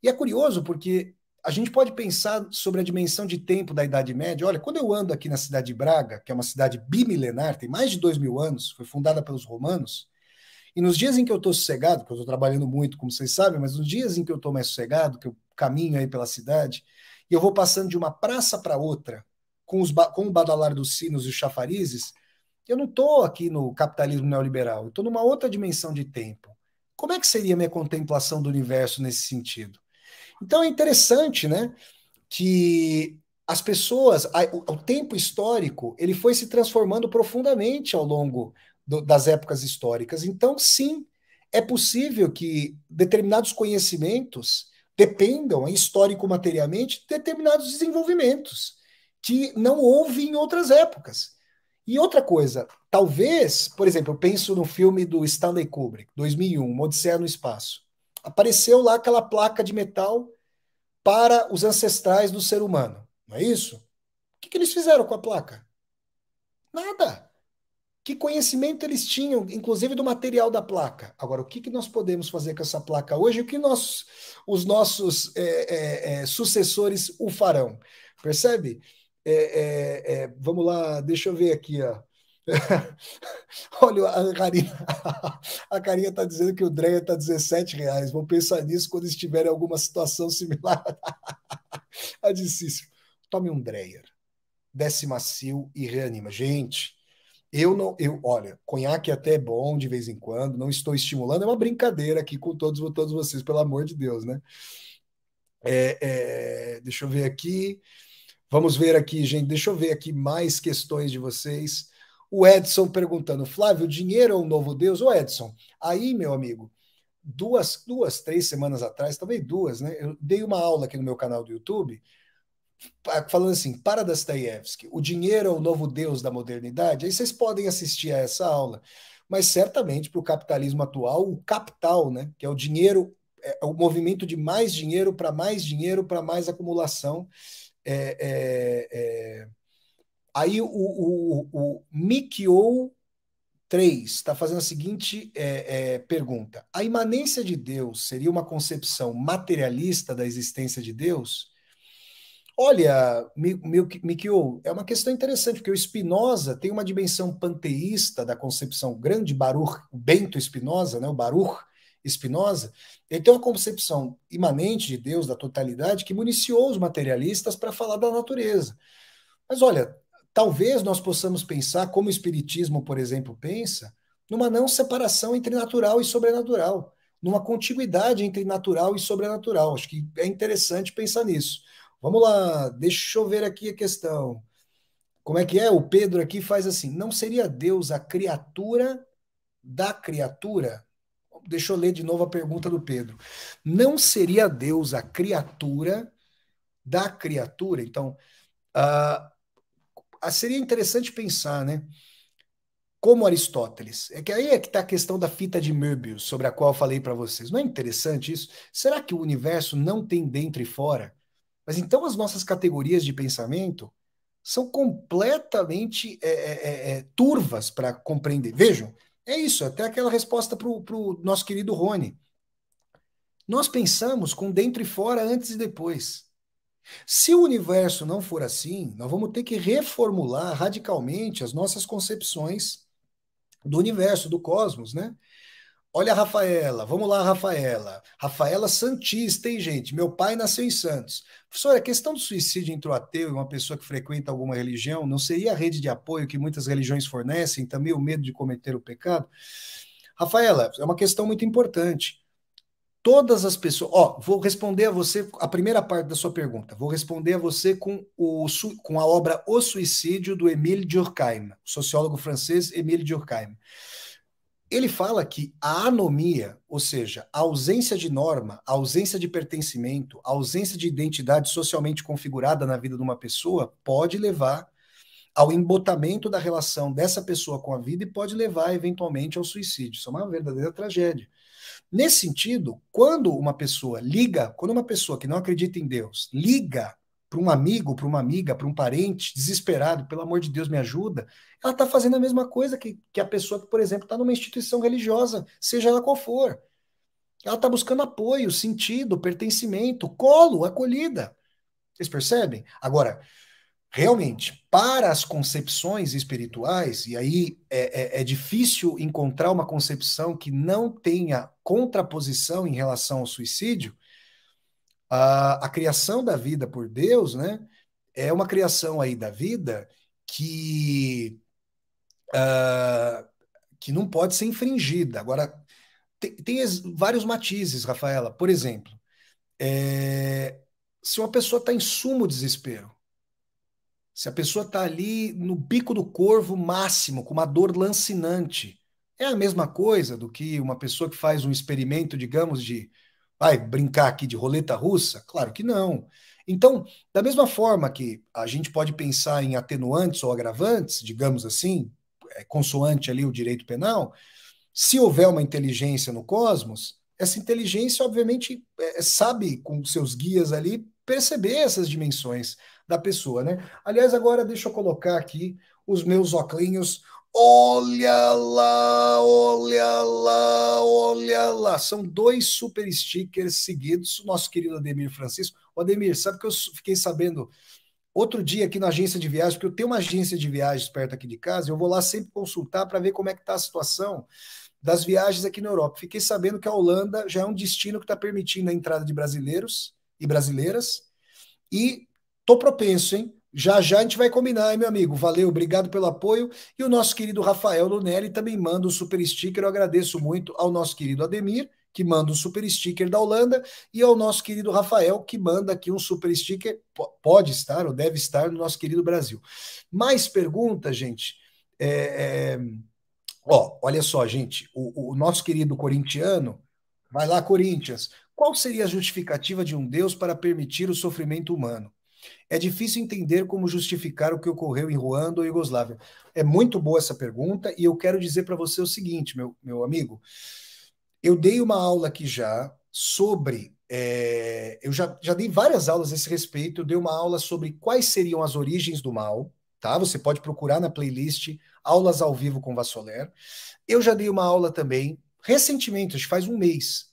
E é curioso porque a gente pode pensar sobre a dimensão de tempo da Idade Média. Olha, quando eu ando aqui na cidade de Braga, que é uma cidade bimilenar, tem mais de 2000 anos, foi fundada pelos romanos, e nos dias em que eu estou sossegado, porque eu estou trabalhando muito, como vocês sabem, mas nos dias em que eu estou mais sossegado, que eu caminho aí pela cidade, e eu vou passando de uma praça para outra, com o badalar dos sinos e os chafarizes, eu não estou aqui no capitalismo neoliberal, eu estou numa outra dimensão de tempo. Como é que seria a minha contemplação do universo nesse sentido? Então é interessante, né, que as pessoas, o tempo histórico, ele foi se transformando profundamente ao longo das épocas históricas. Então, sim, é possível que determinados conhecimentos dependam, histórico-materialmente, de determinados desenvolvimentos que não houve em outras épocas. E outra coisa, talvez, por exemplo, eu penso no filme do Stanley Kubrick, 2001, Uma Odisseia no Espaço. Apareceu lá aquela placa de metal para os ancestrais do ser humano, não é isso? O que eles fizeram com a placa? Nada. Que conhecimento eles tinham, inclusive do material da placa? Agora, o que nós podemos fazer com essa placa hoje? O que os nossos sucessores o farão? Percebe? Vamos lá, deixa eu ver aqui, ó. Olha, a Carinha está dizendo que o Dreia está R$ 17. Vou pensar nisso quando estiver em alguma situação similar. A disse: tome um Dreyer, desce macio e reanima. Gente, olha, conhaque até é bom de vez em quando, não estou estimulando, é uma brincadeira aqui com todos vocês, pelo amor de Deus, né? Deixa eu ver aqui. Vamos ver aqui, gente. Deixa eu ver aqui mais questões de vocês. O Edson perguntando, Flávio, dinheiro é um novo Deus? Ô, Edson, aí, meu amigo, duas, 3 semanas atrás, talvez duas, né? Eu dei uma aula aqui no meu canal do YouTube, falando assim, para Dostoiévski, o dinheiro é o novo Deus da modernidade. Aí vocês podem assistir a essa aula. Mas certamente para o capitalismo atual, o capital, né, que é o dinheiro, é o movimento de mais dinheiro, para mais acumulação. Aí o Mikio 3 está fazendo a seguinte pergunta: a imanência de Deus seria uma concepção materialista da existência de Deus? Olha, Mikio, é uma questão interessante, porque o Spinoza tem uma dimensão panteísta da concepção, o grande Baruch, o Bento Spinoza, né, o Baruch Spinoza, ele tem uma concepção imanente de Deus, da totalidade, que municiou os materialistas para falar da natureza. Mas olha, talvez nós possamos pensar, como o Espiritismo, por exemplo, pensa, numa não separação entre natural e sobrenatural, numa contiguidade entre natural e sobrenatural. Acho que é interessante pensar nisso. Vamos lá, deixa eu ver aqui a questão. Como é que é? O Pedro aqui faz assim: não seria Deus a criatura da criatura? Deixa eu ler de novo a pergunta do Pedro. Não seria Deus a criatura da criatura? Então, seria interessante pensar, né? Como Aristóteles. É que aí é que está a questão da fita de Möbius, sobre a qual eu falei para vocês. Não é interessante isso? Será que o universo não tem dentro e fora? Mas então as nossas categorias de pensamento são completamente turvas para compreender. Vejam, é isso, até aquela resposta para o nosso querido Rony. Nós pensamos com dentro e fora, antes e depois. Se o universo não for assim, nós vamos ter que reformular radicalmente as nossas concepções do universo, do cosmos, né? Olha a Rafaela, vamos lá, Rafaela. Rafaela Santista, hein, gente? Meu pai nasceu em Santos. Professor, a questão do suicídio entre o ateu e uma pessoa que frequenta alguma religião não seria a rede de apoio que muitas religiões fornecem, também o medo de cometer o pecado? Rafaela, é uma questão muito importante. Todas as pessoas. Ó, vou responder a você a primeira parte da sua pergunta. Vou responder a você com a obra O Suicídio, do Émile Durkheim, sociólogo francês Émile Durkheim. Ele fala que a anomia, ou seja, a ausência de norma, a ausência de pertencimento, a ausência de identidade socialmente configurada na vida de uma pessoa, pode levar ao embotamento da relação dessa pessoa com a vida e pode levar, eventualmente, ao suicídio. Isso é uma verdadeira tragédia. Nesse sentido, quando uma pessoa que não acredita em Deus, liga para um amigo, para uma amiga, para um parente, desesperado, pelo amor de Deus, me ajuda, ela está fazendo a mesma coisa que a pessoa que, por exemplo, está numa instituição religiosa, seja ela qual for. Ela está buscando apoio, sentido, pertencimento, colo, acolhida. Vocês percebem? Agora, realmente, para as concepções espirituais, e aí é difícil encontrar uma concepção que não tenha contraposição em relação ao suicídio, a criação da vida por Deus, né, é uma criação aí da vida que, que não pode ser infringida. Agora, tem vários matizes, Rafaela. Por exemplo, se uma pessoa está em sumo desespero, se a pessoa está ali no bico do corvo máximo, com uma dor lancinante, é a mesma coisa do que uma pessoa que faz um experimento, digamos, vai brincar aqui de roleta russa? Claro que não. Então, da mesma forma que a gente pode pensar em atenuantes ou agravantes, digamos assim, consoante ali o direito penal, se houver uma inteligência no cosmos, essa inteligência, obviamente, sabe, com seus guias ali, perceber essas dimensões da pessoa, né? Aliás, agora deixa eu colocar aqui os meus óculos. Olha lá, olha lá, olha lá. São 2 super stickers seguidos. Nosso querido Ademir Francisco. O Ademir, sabe que eu fiquei sabendo outro dia aqui na agência de viagens, porque eu tenho uma agência de viagens perto aqui de casa, eu vou lá sempre consultar para ver como é que está a situação das viagens aqui na Europa. Fiquei sabendo que a Holanda já é um destino que está permitindo a entrada de brasileiros e brasileiras, e tô propenso, hein? Já já a gente vai combinar, hein, meu amigo? Valeu, obrigado pelo apoio. E o nosso querido Rafael Lunelli também manda um super sticker. Eu agradeço muito ao nosso querido Ademir, que manda um super sticker da Holanda, e ao nosso querido Rafael, que manda aqui um super sticker, pode estar ou deve estar no nosso querido Brasil. Mais perguntas, gente? É, é, olha só, gente, o nosso querido corintiano, vai lá, Corinthians. Qual seria a justificativa de um Deus para permitir o sofrimento humano? É difícil entender como justificar o que ocorreu em Ruanda ou Iugoslávia. É muito boa essa pergunta e eu quero dizer para você o seguinte, meu amigo. Eu dei uma aula aqui já sobre. Eu já dei várias aulas a esse respeito. Eu dei uma aula sobre quais seriam as origens do mal. Tá? Você pode procurar na playlist Aulas ao Vivo com Vassoler. Eu já dei uma aula também, recentemente, acho que faz um mês.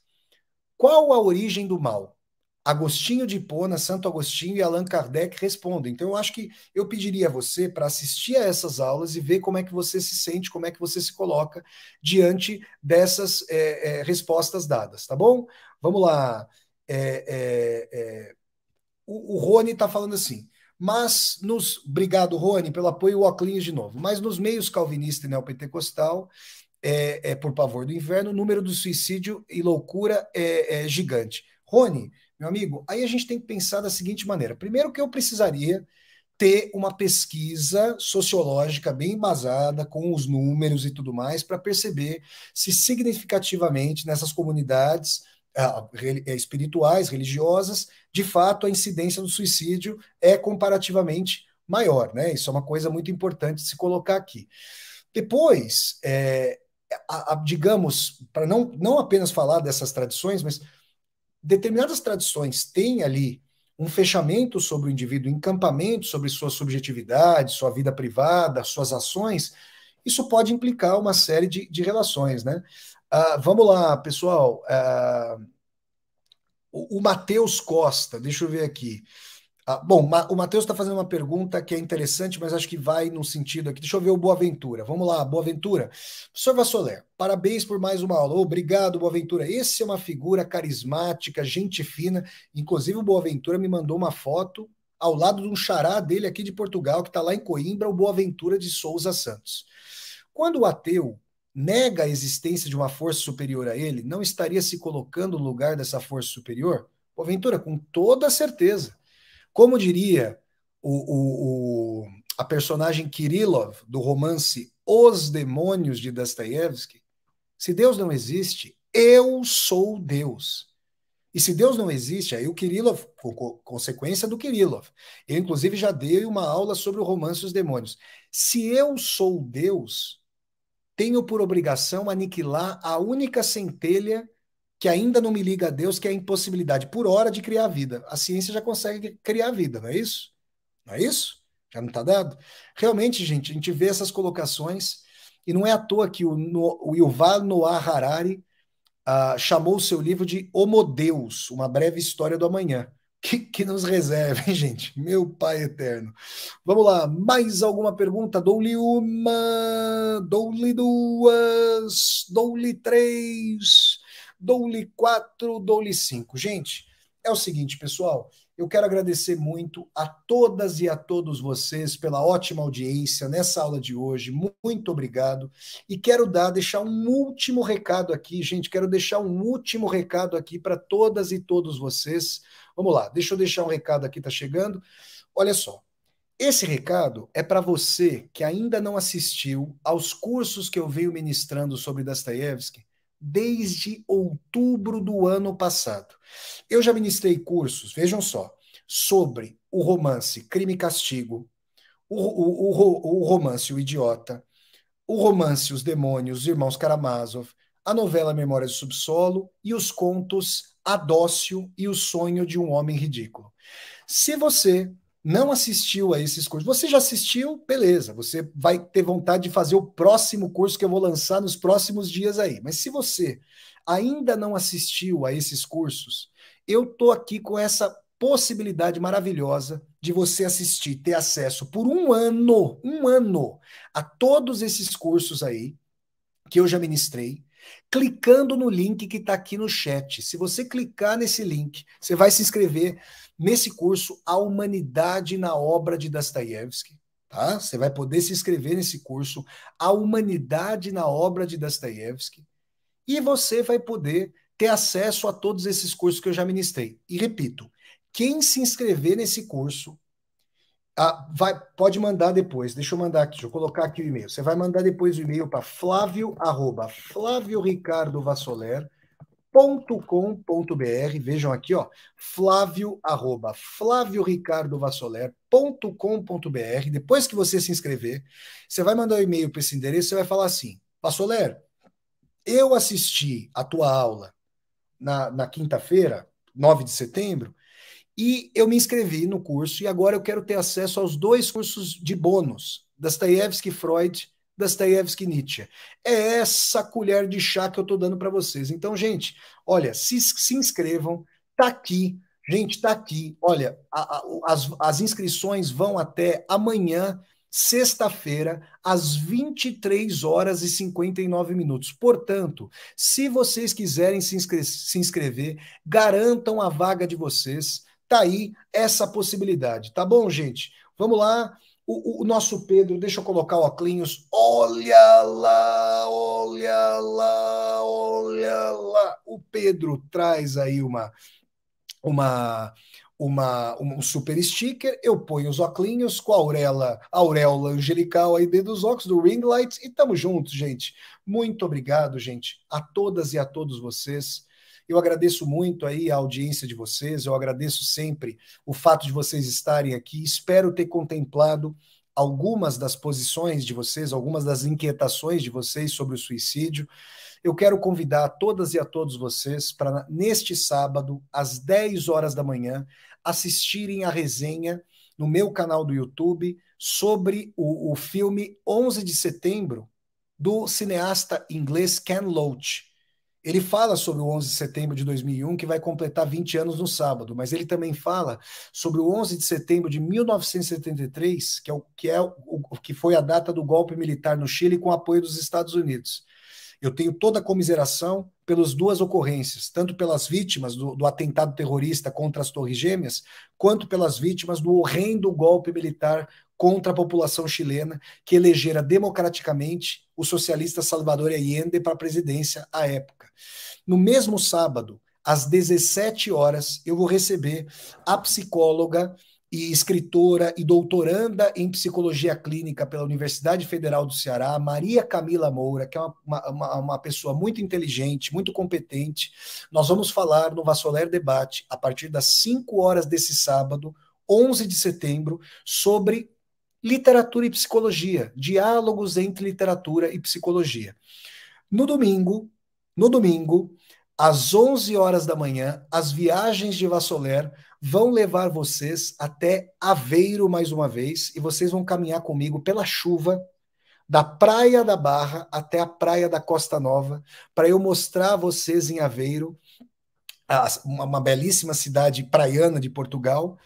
Qual a origem do mal? Agostinho de Hipona, Santo Agostinho e Allan Kardec respondem. Então, eu acho que eu pediria a você para assistir a essas aulas e ver como é que você se sente, como é que você se coloca diante dessas respostas dadas, tá bom? Vamos lá. O Rony está falando assim. Obrigado, Rony, pelo apoio, o Oclinhos de novo. Mas nos meios calvinista e neopentecostal, por pavor do inverno, o número do suicídio e loucura é gigante. Rony, meu amigo, aí a gente tem que pensar da seguinte maneira. Primeiro que eu precisaria ter uma pesquisa sociológica bem embasada, com os números e tudo mais, para perceber se significativamente nessas comunidades espirituais, religiosas, de fato a incidência do suicídio é comparativamente maior, né? Isso é uma coisa muito importante de se colocar aqui. Depois, digamos, para não apenas falar dessas tradições, mas determinadas tradições têm ali um fechamento sobre o indivíduo, um encampamento sobre sua subjetividade, sua vida privada, suas ações, isso pode implicar uma série de relações, né? Vamos lá, pessoal. O Matheus Costa, deixa eu ver aqui. Bom, o Matheus está fazendo uma pergunta que é interessante, mas acho que vai no sentido aqui. Deixa eu ver o Boaventura. Vamos lá, Boaventura. Professor Vassoler, parabéns por mais uma aula. Obrigado, Boaventura. Esse é uma figura carismática, gente fina. Inclusive, o Boaventura me mandou uma foto ao lado de um xará dele aqui de Portugal, que está lá em Coimbra, o Boaventura de Souza Santos. Quando o ateu nega a existência de uma força superior a ele, não estaria se colocando no lugar dessa força superior? Boaventura, com toda certeza. Como diria a personagem Kirillov do romance Os Demônios de Dostoiévski, se Deus não existe, eu sou Deus. E se Deus não existe, aí o Kirillov, consequência do Kirillov. Eu, inclusive, já dei uma aula sobre o romance Os Demônios. Se eu sou Deus, tenho por obrigação aniquilar a única centelha que ainda não me liga a Deus, que é a impossibilidade por hora de criar vida. A ciência já consegue criar vida, não é isso? Não é isso? Já não está dado? Realmente, gente, a gente vê essas colocações, e não é à toa que o Yuval Noah Harari chamou o seu livro de Homo Deus, uma breve história do amanhã. Que nos reserva, hein, gente? Meu Pai eterno. Vamos lá, mais alguma pergunta? Dou-lhe uma, dou-lhe duas, dou-lhe três, dou-lhe quatro, dou-lhe cinco. Gente, é o seguinte, pessoal. Eu quero agradecer muito a todas e a todos vocês pela ótima audiência nessa aula de hoje. Muito obrigado. E quero deixar um último recado aqui, gente. Quero deixar um último recado aqui para todas e todos vocês. Vamos lá, deixa eu deixar um recado aqui, tá chegando. Olha só. Esse recado é para você que ainda não assistiu aos cursos que eu venho ministrando sobre Dostoiévski desde outubro do ano passado. Eu já ministrei cursos, vejam só, sobre o romance Crime e Castigo, o romance O Idiota, o romance Os Demônios, Os Irmãos Karamazov, a novela Memórias do Subsolo e os contos Adócio e o Sonho de um Homem Ridículo. Se você não assistiu a esses cursos, você já assistiu, beleza, você vai ter vontade de fazer o próximo curso que eu vou lançar nos próximos dias aí. Mas se você ainda não assistiu a esses cursos, eu tô aqui com essa possibilidade maravilhosa de você assistir, ter acesso por um ano, a todos esses cursos aí que eu já ministrei, clicando no link que está aqui no chat. Se você clicar nesse link, você vai se inscrever nesse curso A Humanidade na Obra de Dostoiévski, tá? Você vai poder se inscrever nesse curso A Humanidade na Obra de Dostoiévski e você vai poder ter acesso a todos esses cursos que eu já ministrei. E repito, quem se inscrever nesse curso pode mandar depois. Deixa eu mandar aqui, deixa eu colocar aqui o e-mail. Você vai mandar depois o e-mail para flávio@flavioricardovasoler.com.br. Vejam aqui, ó, flávio@flavioricardovasoler.com.br. Depois que você se inscrever, você vai mandar o e-mail para esse endereço, você vai falar assim: Vassoler, eu assisti a tua aula na quinta-feira, 9 de setembro, e eu me inscrevi no curso e agora eu quero ter acesso aos 2 cursos de bônus, Dostoiévski Freud, Dostoiévski Nietzshe. É essa colher de chá que eu estou dando para vocês. Então, gente, olha, se inscrevam, tá aqui. Gente, tá aqui. Olha, as inscrições vão até amanhã, sexta-feira, às 23 horas e 59 minutos. Portanto, se vocês quiserem se inscrever, garantam a vaga de vocês. Tá aí essa possibilidade, tá bom, gente? Vamos lá. O nosso Pedro, deixa eu colocar o óculos. Olha lá, olha lá, olha lá. O Pedro traz aí uma, um super sticker. Eu ponho os óculos com a auréola angelical aí dentro dos óculos do Ring Light e tamo juntos, gente. Muito obrigado, gente, a todas e a todos vocês. Eu agradeço muito aí a audiência de vocês, eu agradeço sempre o fato de vocês estarem aqui. Espero ter contemplado algumas das posições de vocês, algumas das inquietações de vocês sobre o suicídio. Eu quero convidar todas e a todos vocês para, neste sábado, às 10 horas da manhã, assistirem a resenha no meu canal do YouTube sobre o filme 11 de setembro, do cineasta inglês Ken Loach. Ele fala sobre o 11 de setembro de 2001, que vai completar 20 anos no sábado, mas ele também fala sobre o 11 de setembro de 1973, que foi a data do golpe militar no Chile com apoio dos Estados Unidos. Eu tenho toda a comiseração pelas 2 ocorrências, tanto pelas vítimas do atentado terrorista contra as Torres Gêmeas, quanto pelas vítimas do horrendo golpe militar contra a população chilena, que elegera democraticamente o socialista Salvador Allende para a presidência à época. No mesmo sábado, às 17 horas, eu vou receber a psicóloga e escritora e doutoranda em psicologia clínica pela Universidade Federal do Ceará, Maria Camila Moura, que é uma pessoa muito inteligente, muito competente. Nós vamos falar no Vassoler Debate, a partir das 5 horas desse sábado, 11 de setembro, sobre literatura e psicologia, diálogos entre literatura e psicologia. No domingo, às 11 horas da manhã, as viagens de Vassoler vão levar vocês até Aveiro mais uma vez e vocês vão caminhar comigo pela chuva da Praia da Barra até a Praia da Costa Nova para eu mostrar a vocês em Aveiro, uma belíssima cidade praiana de Portugal,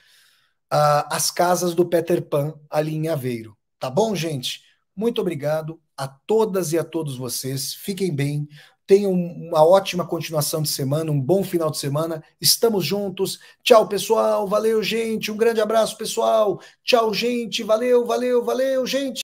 as casas do Peter Pan ali em Aveiro. Tá bom, gente? Muito obrigado a todas e a todos vocês. Fiquem bem. Tenham uma ótima continuação de semana, um bom final de semana. Estamos juntos. Tchau, pessoal. Valeu, gente. Um grande abraço, pessoal. Tchau, gente. Valeu, valeu, valeu, gente.